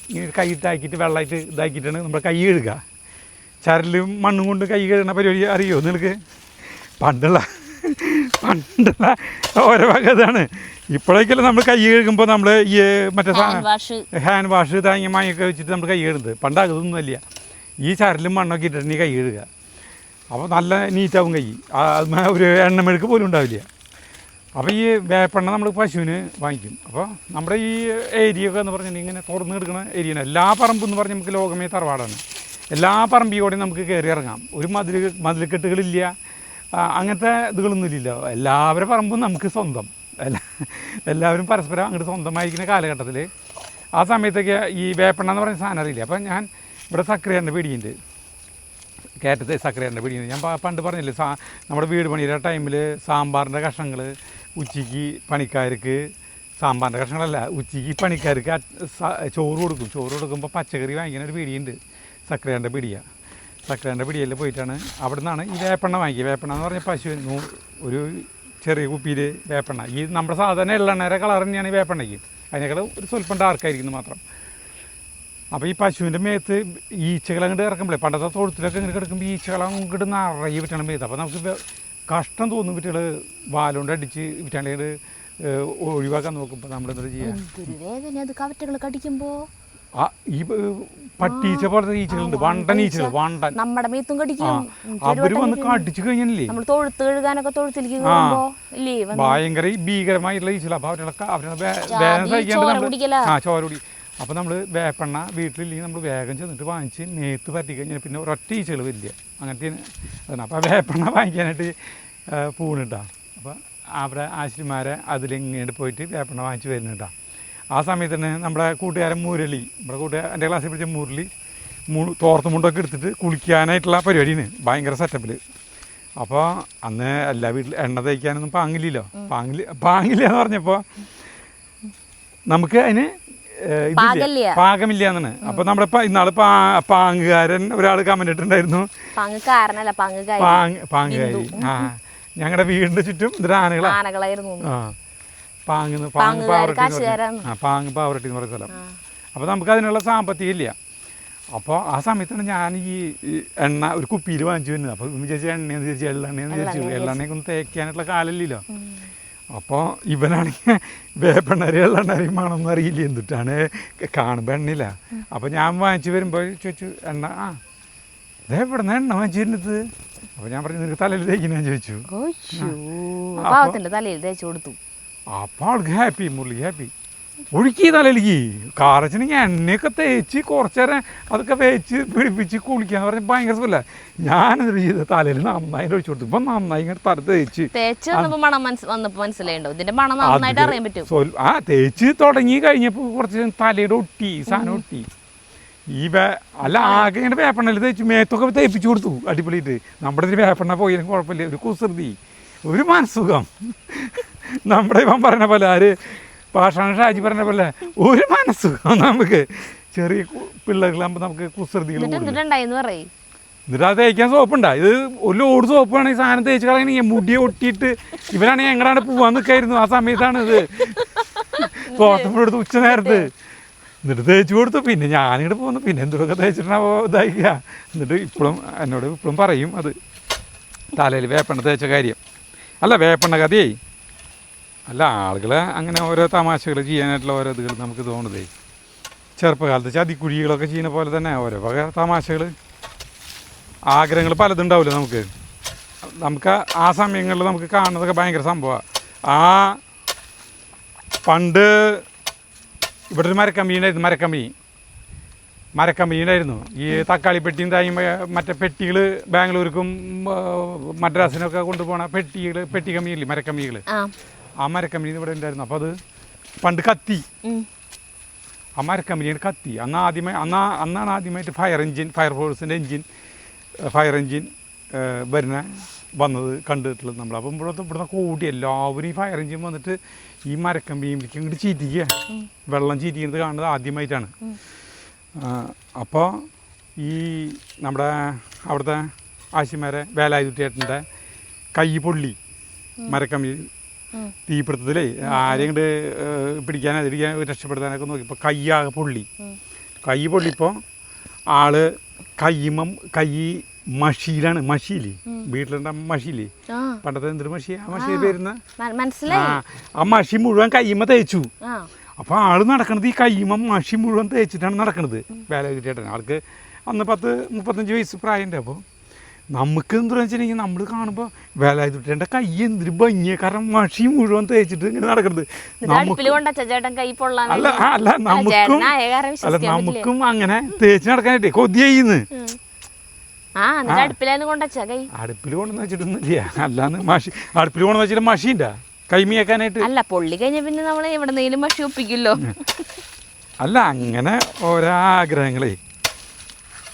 ഇങ്ങനെ കൈയിട്ടാക്കിയിട്ട് വെള്ളമായിട്ട് ഇതാക്കിയിട്ടാണ് നമ്മൾ കൈ കഴുകുക. ചരലും മണ്ണും കൊണ്ട് കൈ കഴുകുന്ന പരിപാടി അറിയോ നിങ്ങൾക്ക്? പണ്ടുള്ള ഓരോ വകതാണ്. ഇപ്പോഴേക്കല്ല നമ്മൾ കൈ കഴുകുമ്പോൾ നമ്മൾ ഈ മറ്റേ ഹാൻഡ് വാഷ് താങ്ങി മാങ്ങയൊക്കെ വെച്ചിട്ട് നമ്മൾ കൈ കഴുകുന്നത്. പണ്ടാകതൊന്നുമല്ല, ഈ ചരലും മണ്ണൊക്കെ ഇട്ടിട്ട് കൈ കഴുകുക. അപ്പോൾ നല്ല നീറ്റാവും കൈ, ഒരു എണ്ണമെഴുക്ക് പോലും ഉണ്ടാവില്ല. അപ്പോൾ ഈ വേപ്പെണ്ണ നമ്മൾ പശുവിന് വാങ്ങിക്കും. അപ്പോൾ നമ്മുടെ ഈ ഏരിയയൊക്കെ എന്ന് പറഞ്ഞിട്ടുണ്ടെങ്കിൽ ഇങ്ങനെ തുറന്ന് കിടക്കുന്ന ഏരിയയാണ്. എല്ലാ പറമ്പെന്ന് പറഞ്ഞാൽ നമുക്ക് ലോകമേ തറവാടാണ്. എല്ലാ പറമ്പിയോടെയും നമുക്ക് കയറി ഇറങ്ങാം. ഒരു മതിൽക്കെട്ടുകളില്ല, അങ്ങനത്തെ ഇതുകളൊന്നുമില്ലല്ലോ. എല്ലാവരുടെ പറമ്പും നമുക്ക് സ്വന്തം, എല്ലാവരും പരസ്പരം അങ്ങോട്ട് സ്വന്തമായിരിക്കുന്ന കാലഘട്ടത്തിൽ ആ സമയത്തൊക്കെ ഈ വേപ്പെണ്ണ എന്ന് പറയുന്ന സാധനം അറിയില്ല. അപ്പം ഞാൻ ഇവിടെ സക്രിയറിൻ്റെ പിടിയുണ്ട്, കയറ്റത്തെ സക്രിയറിൻ്റെ പിടിയുണ്ട്. ഞാൻ പണ്ട് പറഞ്ഞില്ലേ, നമ്മുടെ വീട് പണിയുടെ ടൈമിൽ സാമ്പാറിൻ്റെ കഷ്ണങ്ങൾ ഉച്ചയ്ക്ക് പണിക്കാർക്ക്, സാമ്പാറിൻ്റെ കഷ്ണങ്ങളല്ല, ഉച്ചയ്ക്ക് പണിക്കാർക്ക് ചോറ് കൊടുക്കുമ്പോൾ പച്ചക്കറി വാങ്ങിക്കുന്ന ഒരു പിടിയുണ്ട്, സക്രിയറിൻ്റെ പിടിയാണ്. സക്രേൻ്റെ പിടിയിൽ പോയിട്ടാണ് അവിടെ നിന്നാണ് ഈ വേപ്പെണ്ണ വാങ്ങിക്കുക. വേപ്പെണ്ണ എന്ന് പറഞ്ഞാൽ പശുവിന് ഒരു ചെറിയ കുപ്പിയിൽ വേപ്പെണ്ണ, ഈ നമ്മുടെ സാധാരണ എള്ളെണ്ണയുടെ കളർ തന്നെയാണ് ഈ വേപ്പെണ്ണയ്ക്ക്, അതിനേക്കാൾ ഒരു സ്വല്പം ഡാർക്കായിരിക്കുന്നു മാത്രം. അപ്പോൾ ഈ പശുവിൻ്റെ മേത്ത് ഈച്ചകൾ അങ്ങോട്ട് ഇറക്കുമ്പോഴേ, പണ്ടത്തെ തൊഴുത്തിലൊക്കെ ഇങ്ങനെ കിടക്കുമ്പോൾ ഈച്ചകൾ അങ്ങോട്ട് നിറയെ വിറ്റാണ് മേത്ത്. അപ്പോൾ നമുക്ക് കഷ്ടം തോന്നും വിറ്റുകൾ വാലുകൊണ്ട് അടിച്ച് വിറ്റാണ്ട് ഒഴിവാക്കാൻ നോക്കുമ്പോൾ നമ്മളെന്താ ചെയ്യുക? ഈ പട്ടീച്ച പോലത്തെ ഈച്ചകളുണ്ട്, വണ്ടൻ ഈച്ചകൾ, വണ്ടൻ നമ്മുടെ മേത്തും കടിക്കും. അവര് വന്ന് കടിച്ചു കഴിഞ്ഞല്ലേ, തൊഴുത്ത് കഴുകാനൊക്കെ തൊഴുത്തിലേക്ക് ഭയങ്കര ഭീകരമായിട്ടുള്ള ഈച്ചകൾ. അപ്പോൾ അവരുടെ വേദന സഹിക്കാണ്ട് ചോര കുടി. അപ്പോൾ നമ്മൾ വേപ്പെണ്ണ വീട്ടിലില്ലെങ്കിൽ നമ്മൾ വേഗം ചെന്നിട്ട് വാങ്ങിച്ച് മേത്ത് പറ്റി കഴിഞ്ഞാൽ പിന്നെ ഒരൊറ്റ ഈച്ചകൾ വരില്ല. അങ്ങനത്തെ അതാണ്. അപ്പോൾ വേപ്പെണ്ണ വാങ്ങിക്കാനായിട്ട് പൂണിട്ടാ. അപ്പോൾ അവിടെ ആശുമാരെ അതിലിങ്ങോട്ട് പോയിട്ട് വേപ്പെണ്ണ വാങ്ങിച്ച് വരുന്നുണ്ടാ. ആ സമയത്ത് തന്നെ നമ്മുടെ കൂട്ടുകാരൻ മുരളി, നമ്മുടെ കൂട്ടുകാരൻ എൻ്റെ ക്ലാസ്സിൽ പഠിച്ച മുരളി തോർത്ത് മുണ്ടൊക്കെ എടുത്തിട്ട് കുളിക്കാനായിട്ടുള്ള പരിപാടിയാണ്, ഭയങ്കര സെറ്റപ്പിൽ. അപ്പോൾ അന്ന് എല്ലാ വീട്ടിൽ എണ്ണ തേക്കാനൊന്നും പാങ്ങില്ലല്ലോ. പാങ്ങില്ല എന്ന് പറഞ്ഞപ്പോൾ നമുക്ക് അതിന് പാകമില്ല എന്നാണ്. അപ്പോൾ നമ്മുടെ ഇന്നാള് പാങ്ങുകാരൻ ഒരാൾ കമന്റ് ഇട്ടിട്ടുണ്ടായിരുന്നു, പാങ്ങുകാരി. ആ, ഞങ്ങളുടെ വീടിന്റെ ചുറ്റും ഇതൊരു ആനകളായിരുന്നു. ആ, പാങ്ങ് പാവറട്ടി എന്ന് പറയുന്ന സ്ഥലം. അപ്പോൾ നമുക്ക് അതിനുള്ള സാമ്പത്തികം ഇല്ല. അപ്പോൾ ആ സമയത്താണ് ഞാൻ ഈ എണ്ണ ഒരു കുപ്പിയിൽ വാങ്ങിച്ചു വരുന്നത്. അപ്പോൾ വിചാരിച്ചു എണ്ണയെന്ന് വിചാരിച്ചു, എള്ളെണ്ണയെന്ന് വിചാരിച്ചു. എള്ളെണ്ണയൊക്കെ ഒന്ന് തേക്കാനായിട്ടുള്ള കാലമില്ലല്ലോ. അപ്പോൾ ഇവനാണെങ്കിൽ വേപ്പെണ്ണരി എള്ളെണ്ണരിയും വേണമെന്ന് അറിയില്ല, എന്തിട്ടാണ് കാണുമ്പോൾ എണ്ണയില്ല. അപ്പോൾ ഞാൻ വാങ്ങിച്ചു വരുമ്പോൾ ചോദിച്ചു, എണ്ണ എവിടെ നിന്ന് എണ്ണ വാങ്ങിച്ചു വരുന്നത്? അപ്പോൾ ഞാൻ പറഞ്ഞു, നിനക്ക് തലയിൽ തേക്കുന്നതെന്ന് ചോദിച്ചു. തലയിൽ തേച്ചു കൊടുത്തു. അപ്പോൾ ആൾക്ക് ഹാപ്പി, മുരളി ഹാപ്പി. ഒഴുക്കി തലയിലേക്ക് കാറച്ചിനെങ്കിൽ എണ്ണയൊക്കെ തേച്ച് കുറച്ച് നേരം അതൊക്കെ തേച്ച് പിടിപ്പിച്ച് കുളിക്കാന്ന് പറഞ്ഞാൽ ഭയങ്കര സുഖമല്ല. ഞാനെന്തൊരു ചെയ്ത് തലയിൽ നന്നായി ഒഴിച്ചു കൊടുത്തു. ഇപ്പം നന്നായി ഇങ്ങനെ തല തേച്ച് തേച്ച് തുടങ്ങി കഴിഞ്ഞപ്പോൾ കുറച്ച് തലയുടെ ഒട്ടി സാധനം ഒട്ടി. അല്ല ആകെ ഇങ്ങനെ വേപ്പെണ്ണയിൽ തേച്ച് മേത്തൊക്കെ തേപ്പിച്ചു കൊടുത്തു അടിപൊളിയിട്ട്. നമ്മുടെ ഇതിൽ വേപ്പെണ്ണ പോയാലും കുഴപ്പമില്ല, ഒരു കുസൃതി, ഒരു മനസ്സുഖം. നമ്മുടെ ഇവൻ പറഞ്ഞ പോലെ പാഷാണ് ഷാജി പറഞ്ഞ പോലെ ഒരു മനസ്സുഖം. നമുക്ക് ചെറിയ പിള്ളേர்களാകുമ്പോൾ നമുക്ക് കുസൃതികൾ. എന്നിട്ട് അത് തേക്കാൻ സോപ്പുണ്ടാ, ഇത് ഒരു ലോഡ് സോപ്പാണ് ഈ സാധനം തേച്ച് കളയണെങ്കിൽ മുടിയെ ഒട്ടിയിട്ട് ഇവനാണെങ്കിൽ എങ്ങനെയാണ് പോവാൻ നിൽക്കായിരുന്നു. ആ സമയത്താണ് ഇത് തോട്ടപ്പെടുത്ത് ഉച്ച നേരത്ത്. എന്നിട്ട് തേച്ച് കൊടുത്തു. പിന്നെ ഞാനിവിടെ പോകുന്നു, പിന്നെ എന്തൊക്കെ തേച്ചിട്ടാണോ ഇതായിക്കുക. എന്നിട്ട് എന്നോട് ഇപ്പോഴും പറയും അത് തലയിൽ വേപ്പെണ്ണ തേച്ച കാര്യം. അല്ല, വേപ്പെണ്ണ കഥയേ അല്ല, ആളുകൾ അങ്ങനെ ഓരോ തമാശകൾ ചെയ്യാനായിട്ടുള്ള ഓരോ ഇതുകൾ നമുക്ക് തോന്നുന്നതേ. ചെറുപ്പകാലത്ത് ചതിക്കുഴികളൊക്കെ ചെയ്യുന്ന പോലെ തന്നെ ഓരോ വക തമാശകൾ, ആഗ്രഹങ്ങൾ പലതുണ്ടാവില്ല നമുക്ക്. ആ സമയങ്ങളിൽ നമുക്ക് കാണുന്നതൊക്കെ ഭയങ്കര സംഭവമാണ്. പണ്ട് ഇവിടെ ഒരു മരക്കമ്പനി ഉണ്ടായിരുന്നു. ഈ തക്കാളി പെട്ടിയും തായും മറ്റേ പെട്ടികൾ ബാംഗ്ലൂർക്കും മദ്രാസിനൊക്കെ കൊണ്ടുപോകണ പെട്ടി കമ്പനിയില്ലേ, മരക്കമ്പനികൾ. ആ മരക്കമ്പനി ഇവിടെ ഉണ്ടായിരുന്നു. അപ്പോൾ അത് പണ്ട് കത്തി, ആ മരക്കമ്പനിയുടെ കത്തി. അന്നാണ് ആദ്യമായിട്ട് ഫയർഫോഴ്സിൻ്റെ ഫയർ എൻജിൻ വന്നത് കണ്ടിട്ടുള്ളത് നമ്മൾ. അപ്പം ഇവിടുന്ന് കൂടി എല്ലാവരും ഈ ഫയർ എൻജിൻ വന്നിട്ട് ഈ മരക്കമ്പിയിലേക്ക് ഇങ്ങോട്ട് ചീറ്റിക്കുക, വെള്ളം ചീറ്റിക്കുന്നത് കാണുന്നത് ആദ്യമായിട്ടാണ്. അപ്പോൾ ഈ നമ്മുടെ അവിടുത്തെ ആശിമാരെ വേലായുധേട്ടൻ്റെ കൈ പൊള്ളി മരക്കമ്പി തീപിടുത്തത്തിലേ. ആരെയും കൊണ്ട് പിടിക്കാൻ രക്ഷപ്പെടുത്താനൊക്കെ നോക്കിയപ്പോൾ കൈയാകെ കൈ പൊള്ളിപ്പോൾ ആള് കൈ മഷിയിലാണ്. മഷിയില്ലേ, വീട്ടിലുണ്ട മഷിയില്ലേ, പണ്ടത്തെ എന്തൊരു മഷി, ആ മഷി പേരുന്ന ആ മഷി മുഴുവൻ കയ്യുമ്മ തേച്ചു. അപ്പോൾ ആള് നടക്കണത് ഈ കയ്യുമ്മ മഷി മുഴുവൻ തേച്ചിട്ടാണ് നടക്കണത്. വേലായുധേട്ടൻ ആൾക്ക് അന്ന് 30-35 വയസ്സ് പ്രായമുണ്ട്. അപ്പോൾ നമുക്ക് എന്താണെന്ന് വെച്ചിട്ടുണ്ടെങ്കിൽ നമ്മൾ കാണുമ്പോൾ വേലായുധേട്ടൻ്റെ കൈ എന്തൊരു ഭംഗിയെ, കാരണം മഷി മുഴുവൻ തേച്ചിട്ട് ഇങ്ങനെ നടക്കുന്നത്. നമുക്കും അങ്ങനെ തേച്ച് നടക്കാനായിട്ടേ കൊതിയെയ്യുന്നു. അടുപ്പിൽ കൊണ്ടെന്ന് വെച്ചിട്ടൊന്നുമില്ല, അല്ലാന്ന് അടുപ്പിൽ കൊണ്ടെന്ന് വെച്ചിട്ട് മഷിൻ്റെ കൈമിയാക്കാനായിട്ട്. അല്ല, പൊള്ളി കഴിഞ്ഞ പിന്നെ നമ്മൾ എവിടെന്നെങ്കിലും മഷി ഒപ്പിക്കുമല്ലോ. അല്ല, അങ്ങനെ ഓരോ ആഗ്രഹങ്ങളെ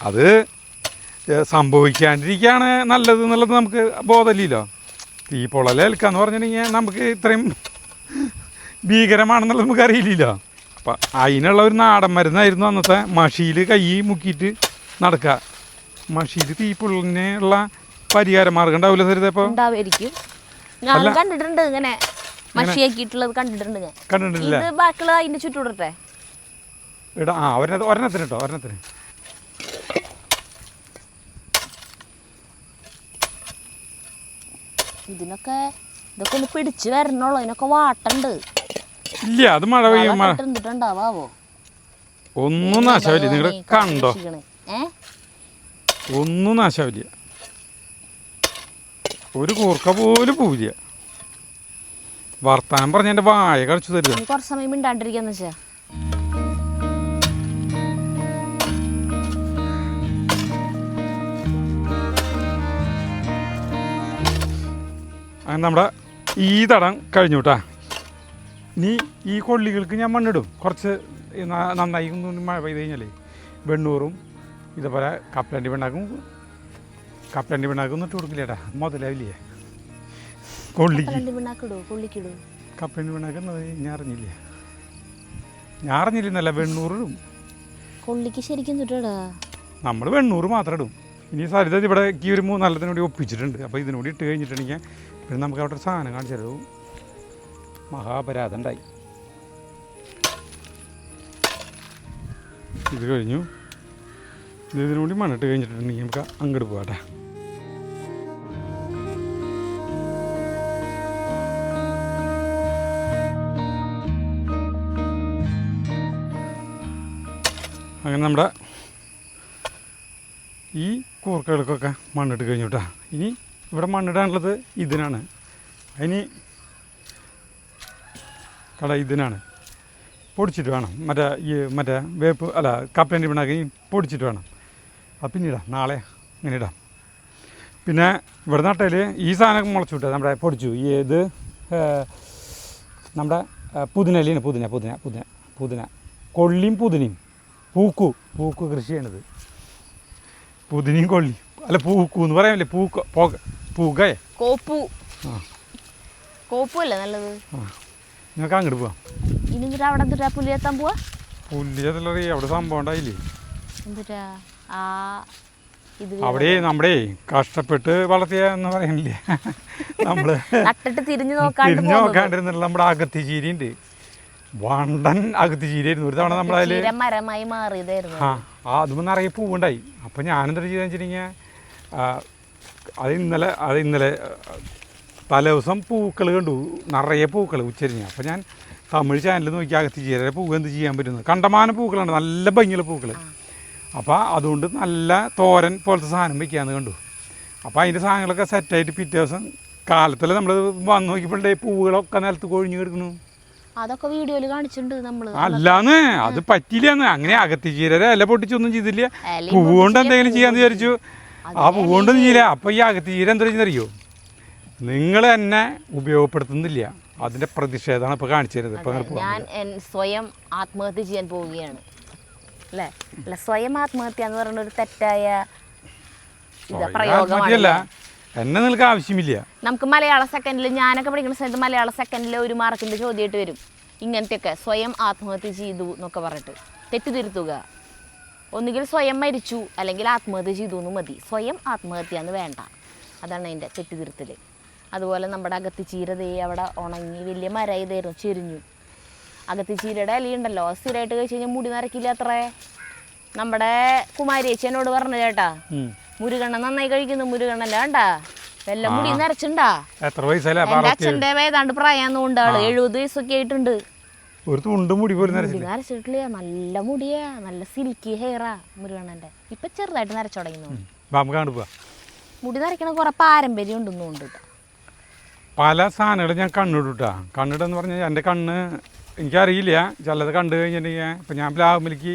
അത് സംഭവിക്കാണ്ടിരിക്കുകയാണ് നല്ലത് എന്നുള്ളത് നമുക്ക് ബോധമില്ലല്ലോ. തീ പൊള്ളലേൽക്കാന്ന് പറഞ്ഞിട്ടുണ്ടെങ്കിൽ നമുക്ക് ഇത്രയും ഭീകരമാണെന്നുള്ളത് നമുക്ക് അറിയില്ലല്ലോ. അപ്പം അതിനുള്ള ഒരു നാടൻ മരുന്നായിരുന്നു അന്നത്തെ മഷിയിൽ കൈ മുക്കിയിട്ട് നടക്കുക. മഷിയിൽ തീ പൊള്ളിനുള്ള പരിഹാര മാർഗം ഉണ്ടാവില്ല സരിത? ഇപ്പോൾ കണ്ടിട്ടുണ്ട് ഇങ്ങനെ മഷിയാക്കിയിട്ടുള്ളത്, കണ്ടിട്ടില്ല. ബാക്കിയുള്ള അതിന്റെ ചുറ്റൂടട്ടെ ഒരെണ്ണത്തിന് കേട്ടോ, ഒരെണ്ണത്തിന്. ഇതൊക്കെ ഒന്ന് പിടിച്ചു വരണുള്ളൂ, ഇതിനൊക്കെ വാട്ടുണ്ട്. ഇല്ല, അത് മഴ പെയ്യും. ഒന്നും നാശാവില്ല, നിങ്ങൾ കണ്ടോ? ഒന്നും നാശാവില്ല, ഒരു കൂർക്ക പോലും പോവില്ല. വർത്താനം പറഞ്ഞ എൻ്റെ വായ കളിച്ചു തരുക. കുറച്ച് സമയം മിണ്ടാണ്ടിരിക്കാന്ന് വെച്ചാ അങ്ങനെ നമ്മുടെ ഈ തടം കഴിഞ്ഞു കേട്ടാ. ഇനി ഈ കൊള്ളികൾക്ക് ഞാൻ മണ്ണിടും. കുറച്ച് നന്നായി മഴ പെയ്ത് കഴിഞ്ഞാൽ വെണ്ണൂറും ഇതേപോലെ കപ്പലണ്ടി ഉണ്ടാക്കും, കപ്പലണ്ടി പിണ്ണാക്കൊന്നും ഇട്ട് കൊടുക്കില്ലേട്ടാ, മുതലാവില്ലേ കൊള്ളിക്ക്. കൊള്ളിക്കിടൂ. കപ്പലണ്ടി പിണ്ണാക്കുന്നത് ഞാൻ അറിഞ്ഞില്ലേ, ഞാൻ അറിഞ്ഞില്ലെന്നല്ല, വെണ്ണൂറിടും. കൊള്ളിക്ക് ശരിക്കും കിട്ടൂടാ. നമ്മൾ വെണ്ണൂറ് മാത്രം ഇടും. ഇനി സരിത ഇവിടെ ഈ ഒരു 3-4 കൂടി ഒപ്പിച്ചിട്ടുണ്ട്. അപ്പോൾ ഇതിനൂടി ഇട്ട് കഴിഞ്ഞിട്ടുണ്ടെങ്കിൽ പിന്നെ നമുക്ക് അവിടെ ഒരു സാധനം കാണിച്ചാലോ, മഹാപരാധം ഉണ്ടായി. ഇത് കഴിഞ്ഞു, ഇതിനൂടി മണ്ണിട്ട് കഴിഞ്ഞിട്ടുണ്ടെങ്കിൽ നമുക്ക് അങ്ങോട്ട് പോകാട്ടെ. അങ്ങനെ നമ്മുടെ ഈ കൂർക്കകൾക്കൊക്കെ മണ്ണിട്ട് കഴിഞ്ഞു കേട്ടോ. ഇനി ഇവിടെ മണ്ണിടാനുള്ളത് ഇതിനാണ്. അതിന് ഇതിനാണ് പൊടിച്ചിട്ട് വേണം, മറ്റേ വേപ്പ് അല്ല കപ്പലണ്ടി പിണ്ണാക്കി പൊടിച്ചിട്ട് വേണം. അത് പിന്നീടാ, നാളെ ഇങ്ങനെ ഇടാം. പിന്നെ ഇവിടെ നട്ടയിൽ ഈ സാധനം മുളച്ചു വിട്ടാൽ നമ്മുടെ പൊടിച്ചു. ഈ ഇത് നമ്മുടെ പുതിനയിലാണ്, പുതിന കൊള്ളിയും പുതിനയും പൂക്ക് കൃഷി ചെയ്യണത്. പുതിനയും കൊള്ളി അല്ല, പൂക്കു എന്ന് പറയാമല്ലേ, പൂക്കേ കോപ്പല്ലേ നല്ലത്. നിങ്ങൾക്ക് അങ്ങോട്ട് പോവാം. ഇനി അവിടെ പുല്ലിയെത്താൻ പോവാ. പുല്ലിയതല്ല, അവിടെ സംഭവം ഉണ്ടായില്ലേ എന്തിട്ടാ അവിടെ നമ്മുടെ കഷ്ടപ്പെട്ട് വളർത്തിയെന്ന് പറയണില്ലേ, നമ്മള് തിരിഞ്ഞു നോക്കാണ്ടിരുന്നില്ല. നമ്മുടെ അകത്തിച്ചീരി ഉണ്ട്, വണ്ടൻ അകത്തിച്ചീരിയായിരുന്നു. ഒരു തവണ നമ്മളതിൽ മരമായി മാറിയതായിരുന്നു. അതും നിറയെ പൂവുണ്ടായി. അപ്പം ഞാനെന്താ ചെയ്തെന്ന് വെച്ചിട്ടുണ്ടെങ്കിൽ അത് ഇന്നലെ തലേ ദിവസം പൂക്കൾ കണ്ടു, നിറയെ പൂക്കൾ ഉച്ചരിഞ്ഞ്. അപ്പം ഞാൻ തമിഴ് ചാനൽ നോക്കി അകത്തിച്ചീരയുടെ പൂവ് എന്ത് ചെയ്യാൻ പറ്റുന്നു, കണ്ടമാനം പൂക്കളുണ്ട്, നല്ല ഭംഗിയുള്ള പൂക്കൾ. അപ്പോൾ അതുകൊണ്ട് നല്ല തോരൻ പോലത്തെ സാധനം വയ്ക്കാമെന്ന് കണ്ടു. അപ്പോൾ അതിൻ്റെ സാധനങ്ങളൊക്കെ സെറ്റായിട്ട് പിറ്റേ ദിവസം കാലത്തിൽ നമ്മൾ വന്ന് നോക്കിയപ്പോഴേ പൂവുകളൊക്കെ നിലത്ത് കൊഴിഞ്ഞു കിടക്കുന്നു. അതൊക്കെ വീഡിയോയിൽ കാണിച്ചിട്ടുണ്ട് നമ്മൾ. അല്ലാന്ന് അത് പറ്റില്ലെന്ന്, അങ്ങനെ അകത്തിച്ചീരയുടെ ഇല പൊട്ടിച്ചൊന്നും ചെയ്തില്ല. പൂവ് കൊണ്ട് എന്തെങ്കിലും ചെയ്യാന്ന് വിചാരിച്ചു, ആ പൂവ് കൊണ്ടൊന്നും ചെയ്യില്ല. അപ്പോൾ ഈ അകത്തിച്ചീര എന്താ ചെയ്യുന്നറിയോ, നിങ്ങൾ എന്നെ ഉപയോഗപ്പെടുത്തുന്നില്ല, അതിൻ്റെ പ്രതിഷേധമാണ് ഇപ്പോൾ കാണിച്ചു തരുന്നത്. ഇപ്പോൾ ഞാൻ സ്വയം ആത്മഹത്യ ചെയ്യാൻ പോവുകയാണ് അല്ലേ? അല്ല, സ്വയം ആത്മഹത്യ എന്ന് പറയുന്ന ഒരു തെറ്റായ പ്രയോഗമല്ല. എന്നെ നിങ്ങൾക്ക് ആവശ്യമില്ല. നമുക്ക് മലയാള സെക്കൻഡിൽ, ഞാനൊക്കെ പഠിക്കുന്ന സമയത്ത് മലയാള സെക്കൻഡിൽ 1 മാർക്കിൻ്റെ ചോദ്യമായിട്ട് വരും ഇങ്ങനത്തെയൊക്കെ, സ്വയം ആത്മഹത്യ ചെയ്തു എന്നൊക്കെ പറഞ്ഞിട്ട് തെറ്റിദ്ധരുത്തുക. ഒന്നുകിൽ സ്വയം മരിച്ചു അല്ലെങ്കിൽ ആത്മഹത്യ ചെയ്തു എന്ന് മതി, സ്വയം ആത്മഹത്യ എന്ന് വേണ്ട. അതാണ് അതിൻ്റെ തെറ്റിദ്ധരുത്തൽ. അതുപോലെ നമ്മുടെ അകത്തിച്ചീരതേ അവിടെ ഉണങ്ങി വലിയ മരയിതായിരുന്നു, ചെരിഞ്ഞു. അകത്തിച്ചീരയുടെ ഇലയുണ്ടല്ലോ, സ്ഥിരമായിട്ട് കഴിച്ച് കഴിഞ്ഞാൽ മുടി നരക്കില്ല അത്രേ. നമ്മുടെ കുമാരിയേച്ചി എന്നോട് പറഞ്ഞു ചേട്ടാ, മുരുകണ്ണ നന്നായി കഴിക്കുന്നു, മുരുകണ്ണല്ല വേണ്ട വല്ല മുടി നരച്ചുണ്ടാ. എന്റെ അച്ഛൻ്റെ ഏതാണ്ട് പ്രായന്നുകൊണ്ട് ആള് 70 വയസ്സൊക്കെ ആയിട്ടുണ്ട്. നരച്ചിട്ടില്ല, നല്ല മുടിയാ, നല്ല സിൽക്കി ഹെയറാ മുരുകണ്ണന്റെ. ഇപ്പൊ ചെറുതായിട്ട് നരച്ചു തുടങ്ങുന്നു. മുടി നരയ്ക്കണ കുറെ പാരമ്പര്യം ഉണ്ടെന്നുണ്ട്. പല സാധനങ്ങളും ഞാൻ കണ്ണിട്ടാ. കണ്ണിടെന്ന് പറഞ്ഞാൽ എൻ്റെ കണ്ണ് എനിക്കറിയില്ല, ചിലത് കണ്ടു കഴിഞ്ഞിട്ടുണ്ടെങ്കിൽ ഇപ്പം ഞാൻ പ്ലാവിലേക്ക്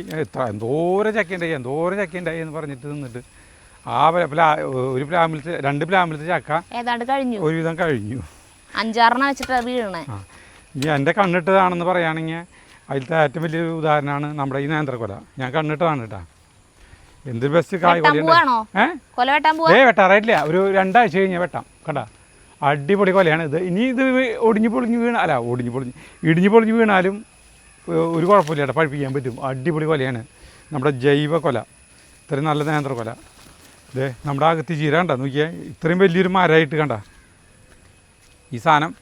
എന്തോരം ചക്കയുണ്ടായി എന്ന് പറഞ്ഞിട്ട് നിന്നിട്ട് ഒരു പ്ലാവിലത്തെ 2 പ്ലാവിലത്തെ ചക്ക ഏതാണ്ട് കഴിഞ്ഞു, ഒരുവിധം കഴിഞ്ഞു. 5-6 വെച്ചിട്ടാണ് വീഴണേ. ഇനി എൻ്റെ കണ്ണിട്ടതാണെന്ന് പറയുകയാണെങ്കിൽ അതിലത്തെ ഏറ്റവും വലിയൊരു ഉദാഹരണമാണ് നമ്മുടെ ഈ നേന്ത്രക്കൊല. ഞാൻ കണ്ണിട്ടതാണ് കേട്ടാ. എന്തൊരു ബെസ്റ്റ് കായ് വെട്ടാറായിട്ടില്ല, ഒരു 2 ആഴ്ച കഴിഞ്ഞാൽ വെട്ടാം. കണ്ടാ, അടിപൊളി കൊലയാണ് ഇത്. ഇനി ഇത് ഇടിഞ്ഞു പൊളിഞ്ഞ് വീണാലും ഒരു കുഴപ്പമില്ല കേട്ടോ, പഴിപ്പിക്കാൻ പറ്റും. അടിപൊളി കൊലയാണ് നമ്മുടെ ജൈവ കൊല, ഇത്രയും നല്ല നേന്ത്രക്കൊല. ഇതേ നമ്മുടെ അകത്തിച്ചീര കണ്ട നോക്കിയാൽ, ഇത്രയും വലിയൊരു മരമായിട്ട് കണ്ട ഈ സാധനം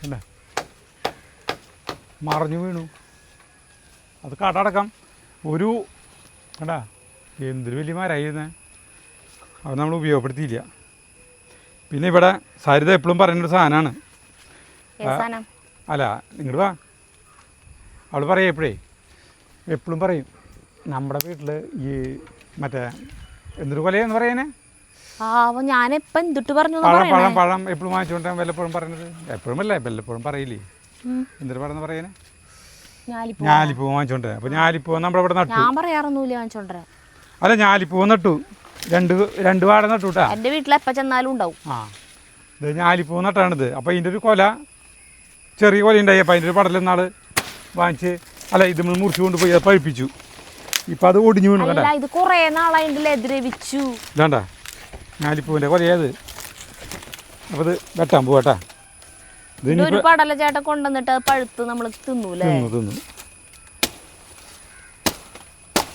കണ്ട മറിഞ്ഞു വീണു. അത് കടടക്കം ഒരു കണ്ട എന്തൊരു വലിയ മരമായിരുന്നേ, അത് നമ്മൾ ഉപയോഗപ്പെടുത്തിയില്ല. പിന്നെ ഇവിടെ സരിത എപ്പോഴും പറയുന്നൊരു സാധനമാണ്, അല്ല ഇങ്ങോട്ട് വാ, അവൾ പറയാം എപ്പോഴും പറയും നമ്മുടെ വീട്ടിൽ ഈ മറ്റേ എന്തൊരു കൊലയെന്ന് പറയുന്നേ, പഴം എപ്പോഴും വാങ്ങിച്ചുകൊണ്ട് വല്ലപ്പോഴും പറയുന്നത്. എപ്പോഴും അല്ല, വല്ലപ്പോഴും പറയില്ലേ, എന്തൊരു പഴം പറയുന്നേ, ഞാലിപ്പൂ വാങ്ങിച്ചോണ്ടേ. അപ്പോൾ ഞാലിപ്പൂ നമ്മുടെ ഇവിടെ നട്ടു. അല്ല, ഞാലിപ്പൂ നട്ടു, 2 വാഴ നട്ടു കേട്ടാ. എൻ്റെ വീട്ടിൽ എപ്പോൾ ചെന്നാലും ഉണ്ടാവും. ഇത് ഞാലിപ്പൂ നട്ടാണിത്. അപ്പോൾ ഇതിൻ്റെ ഒരു കൊല, ചെറിയ കൊല ഉണ്ടായി. അപ്പോൾ അതിൻ്റെ ഒരു പടലെന്നാൾ വാങ്ങിച്ച്, അല്ല ഇത് മുറിച്ച് കൊണ്ടുപോയി അത് പഴിപ്പിച്ചു. ഇപ്പം അത് ഒടിഞ്ഞു വീണു. ഇത് കുറേ നാളായിട്ട് ദ്രവിച്ചു. വേണ്ട, ഞാലിപ്പൂവിൻ്റെ കൊലയത്. അപ്പോൾ ഇത് വെട്ടാൻ പോവാട്ടാ. ഒരു പടല ചേട്ടൻ കൊണ്ടുവന്നിട്ട് അത് പഴുത്ത് നമ്മൾ തിന്നൂലേ? തിന്നു.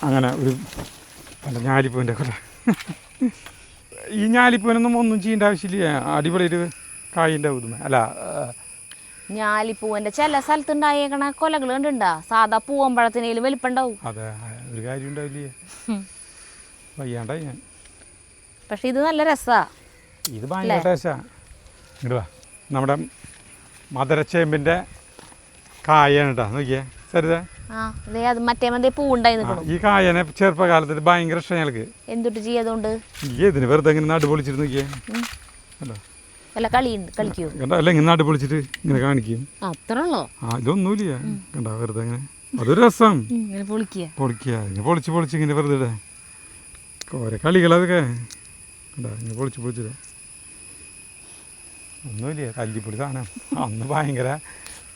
അങ്ങനെ ഒരു ഞാലിപ്പൂവിൻ്റെ കൊല. ഈ ഞാലിപ്പൂവിനൊന്നും ഒന്നും ചെയ്യേണ്ട ആവശ്യമില്ല. അടിപൊളി ഒരു കായിൻ്റെ ഊതുമ അല്ല. ഞാലിപ്പൂവിൻ്റെ ചില സ്ഥലത്ത് ഉണ്ടായേക്കണ കൊലകൾ കണ്ടുണ്ടാ? സാധാ പൂവമ്പഴത്തിനേലും വലിപ്പുണ്ടാവും. അതെ, ഒരു കാര്യം ഉണ്ടാവില്ലേ. വയ്യാണ്ടായി ഞാൻ. പക്ഷെ ഇത് നല്ല രസാ. ഇത് ഭയങ്കര ടേസ്റ്റാ. ഇങ്ങോട്ട് വാ. നമ്മുടെ മധുരച്ചേമ്പിൻ്റെ കായാണ് കേട്ടോ. നോക്കിയേ സരിത. അത് മറ്റേ പൂവുണ്ടായി നിൽക്കണം. ഈ കായനെ ചെറുപ്പകാലത്തിൽ ഭയങ്കര ഇഷ്ടം ഞങ്ങൾക്ക്. എന്തൊട്ട് ചെയ്യാതുകൊണ്ട് ഇതിന് വെറുതെ ഇങ്ങനെ നാട് പൊളിച്ചിട്ട് നോക്കിയേ. കണ്ടോ? അല്ല കളിക്കൂ. കണ്ടോ? അല്ല ഇങ്ങനെ നാട് പൊളിച്ചിട്ട് ഇങ്ങനെ കാണിക്കും. അത്രയുള്ളോ? ഇതൊന്നുമില്ല. കണ്ടോ വെറുതെ ഇങ്ങനെ. അതൊരു രസം. പൊളിക്കുക ഇങ്ങനെ പൊളിച്ച് ഇങ്ങനെ വെറുതെ ഇടാ. ഓരോ കളികളതൊക്കെ. കണ്ടോ ഇങ്ങനെ പൊളിച്ചിടാ. ഒന്നുമില്ല, തല്ലിപ്പൊടി സാധനം. അന്ന് ഭയങ്കര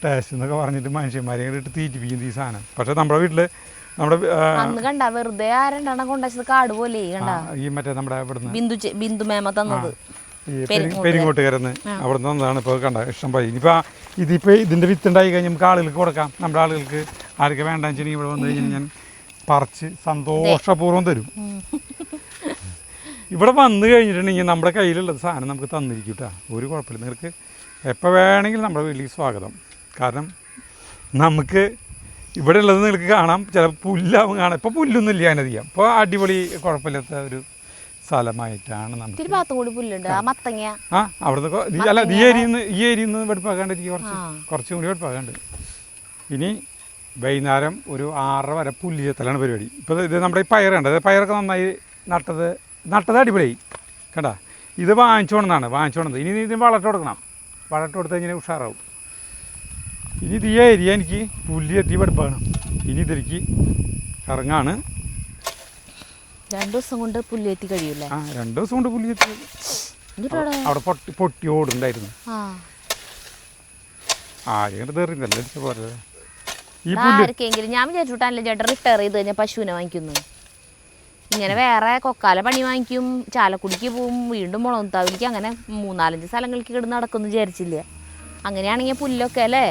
ടേസ്റ്റ് എന്നൊക്കെ പറഞ്ഞിട്ട് മനുഷ്യന്മാരെ ഇട്ട് തീറ്റിപ്പിക്കുന്നത് ഈ സാധനം. പക്ഷെ നമ്മുടെ വീട്ടില് നമ്മുടെ വെറുതെ ആരെണ്ണം കൊണ്ടുവച്ചത് കാട് പോലെ ഈ മറ്റേ നമ്മുടെ ഇവിടുന്ന് ബിന്ദു മേമ തന്നത് പെരിങ്ങോട്ടുകരന്ന് അവിടെ നിന്ന് തന്നതാണ്. ഇപ്പോൾ കണ്ട ഇഷ്ടം പോലെ. ഇതിപ്പോൾ ഇതിൻ്റെ വിത്തുണ്ടായി കഴിഞ്ഞാൽ നമുക്ക് ആളുകൾക്ക് കൊടുക്കാം. നമ്മുടെ ആളുകൾക്ക് ആർക്ക് വേണ്ടെന്ന് വെച്ചിട്ടുണ്ടെങ്കിൽ ഇവിടെ വന്നു കഴിഞ്ഞാൽ ഞാൻ പറിച്ച് സന്തോഷപൂർവ്വം തരും. ഇവിടെ വന്നു കഴിഞ്ഞിട്ടുണ്ടെങ്കിൽ നമ്മുടെ കയ്യിലുള്ള സാധനം നമുക്ക് തന്നിരിക്കും കേട്ടോ. ഒരു കുഴപ്പമില്ല. നിങ്ങൾക്ക് എപ്പോൾ വേണമെങ്കിലും നമ്മുടെ വീട്ടിലേക്ക് സ്വാഗതം. കാരണം നമുക്ക് ഇവിടെ ഉള്ളത് നിങ്ങൾക്ക് കാണാം. ചില പുല്ലാവും കാണാം. ഇപ്പോൾ പുല്ലൊന്നും ഇല്ല അതിനധികം. ഇപ്പോൾ അടിപൊളി കുഴപ്പമില്ലാത്ത ഒരു സ്ഥലമായിട്ടാണ് നമുക്ക്. അവിടുന്ന് അല്ല ഈ ഏരിയയിൽ നിന്ന് വെടുപ്പാക്കാണ്ട് എനിക്ക് കുറച്ചും കൂടി വെടുപ്പാക്കാണ്ട്. ഇനി വൈകുന്നേരം ഒരു 6:30 വരെ പുല്ല് ചെത്തലാണ് പരിപാടി. ഇപ്പോൾ ഇത് നമ്മുടെ ഈ പയറുണ്ട്. പയറൊക്കെ നന്നായി നട്ടത് അടിപൊളിയായി. കണ്ടാ? ഇത് വാങ്ങിച്ചോണമെന്നാണ്. ഇനി ഇത് വളർട്ട് കൊടുക്കണം. വളർട്ട് കൊടുത്ത് കഴിഞ്ഞാൽ ഉഷാറാവും. ഇനി ഇത് ഈ ഏരിയ എനിക്ക് പുല്ല് എത്തി വെടുപ്പാണ്. ഇനി ഇതിലേക്ക് ഇറങ്ങാണ്. 2 ദിവസം കൊണ്ട് പുല്ലേത്തി കഴിയൂലേ? 2 ദിവസം കൊണ്ട് പുല്ലേത്തി. അവിടെ പൊട്ടി ഓടുണ്ടായിരുന്നു. ആരെങ്കിലും തെറിഞ്ഞല്ലേ പോലെ ഈ പുല്ല്. ഞാൻ വിചാരിച്ചിട്ടല്ലേ ചേട്ടൻ റിട്ടയർ ചെയ്ത് കഴിഞ്ഞാൽ പശുവിനെ വാങ്ങിക്കുന്നു. ഇങ്ങനെ വേറെ കൊക്കാല പണി വാങ്ങിക്കും, ചാലക്കുടിക്ക് പോവും, വീണ്ടും മുളകുത്താവിലേക്ക്, അങ്ങനെ 3-4 സ്ഥലങ്ങൾക്ക് കിടന്ന് നടക്കുമെന്ന് വിചാരിച്ചില്ല. അങ്ങനെയാണെങ്കിൽ പുല്ലൊക്കെ അല്ലേ.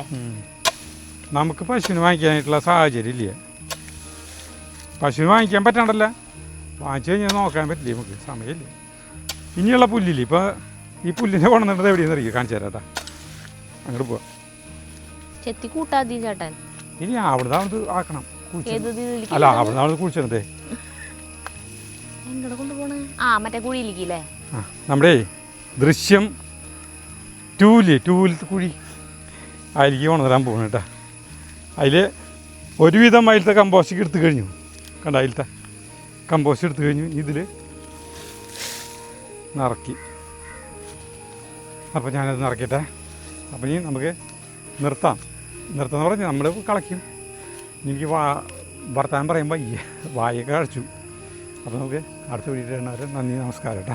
നമുക്ക് പശുവിന് വാങ്ങിക്കാനായിട്ടുള്ള സാഹചര്യം ഇല്ല. പശുവിന് വാങ്ങിക്കാൻ പറ്റാണ്ടല്ല, വാങ്ങിച്ചു കഴിഞ്ഞാൽ നോക്കാൻ പറ്റില്ല. നമുക്ക് സമയമില്ല. ഇനിയുള്ള പുല്ലില്ല. ഇപ്പോൾ ഈ പുല്ലിനെ കൊണ്ടുവന്നിട്ട് എവിടെയെന്ന് അറിയാം, കാണിച്ചു തരാട്ടാ. അങ്ങോട്ട് പോവാം. ചെത്തി കൂട്ടാതി ചേട്ടൻ. ഇനി അവിടുന്ന് ആക്കണം. അല്ല അവിടുന്ന് കുളിച്ചേ മറ്റേ കുഴിയിലേക്കല്ലേ. നമ്മുടെ ദൃശ്യം 2 കുഴി അതിലേക്ക് കൊണ്ടുവരാൻ പോകണം കേട്ടോ. അതിൽ ഒരുവിധം അതിലത്തെ കമ്പോസ്റ്റ് എടുത്തു കഴിഞ്ഞു. കണ്ട അതിലത്തെ കമ്പോസ്റ്റ് എടുത്തു കഴിഞ്ഞു. ഇതിൽ നിറക്കി. അപ്പോൾ ഞാനത് നിറക്കട്ടെ. അപ്പോൾ ഇനി നമുക്ക് നിർത്താമെന്ന് പറഞ്ഞ് നമ്മൾ കളയ്ക്കും. എനിക്ക് വർത്താനം പറയുമ്പോൾ വായൊക്കെ കഴിച്ചു. അപ്പോൾ നമുക്ക് അടുത്ത വീഡിയോ കാണാൻ. നന്ദി, നമസ്കാരം കേട്ടോ.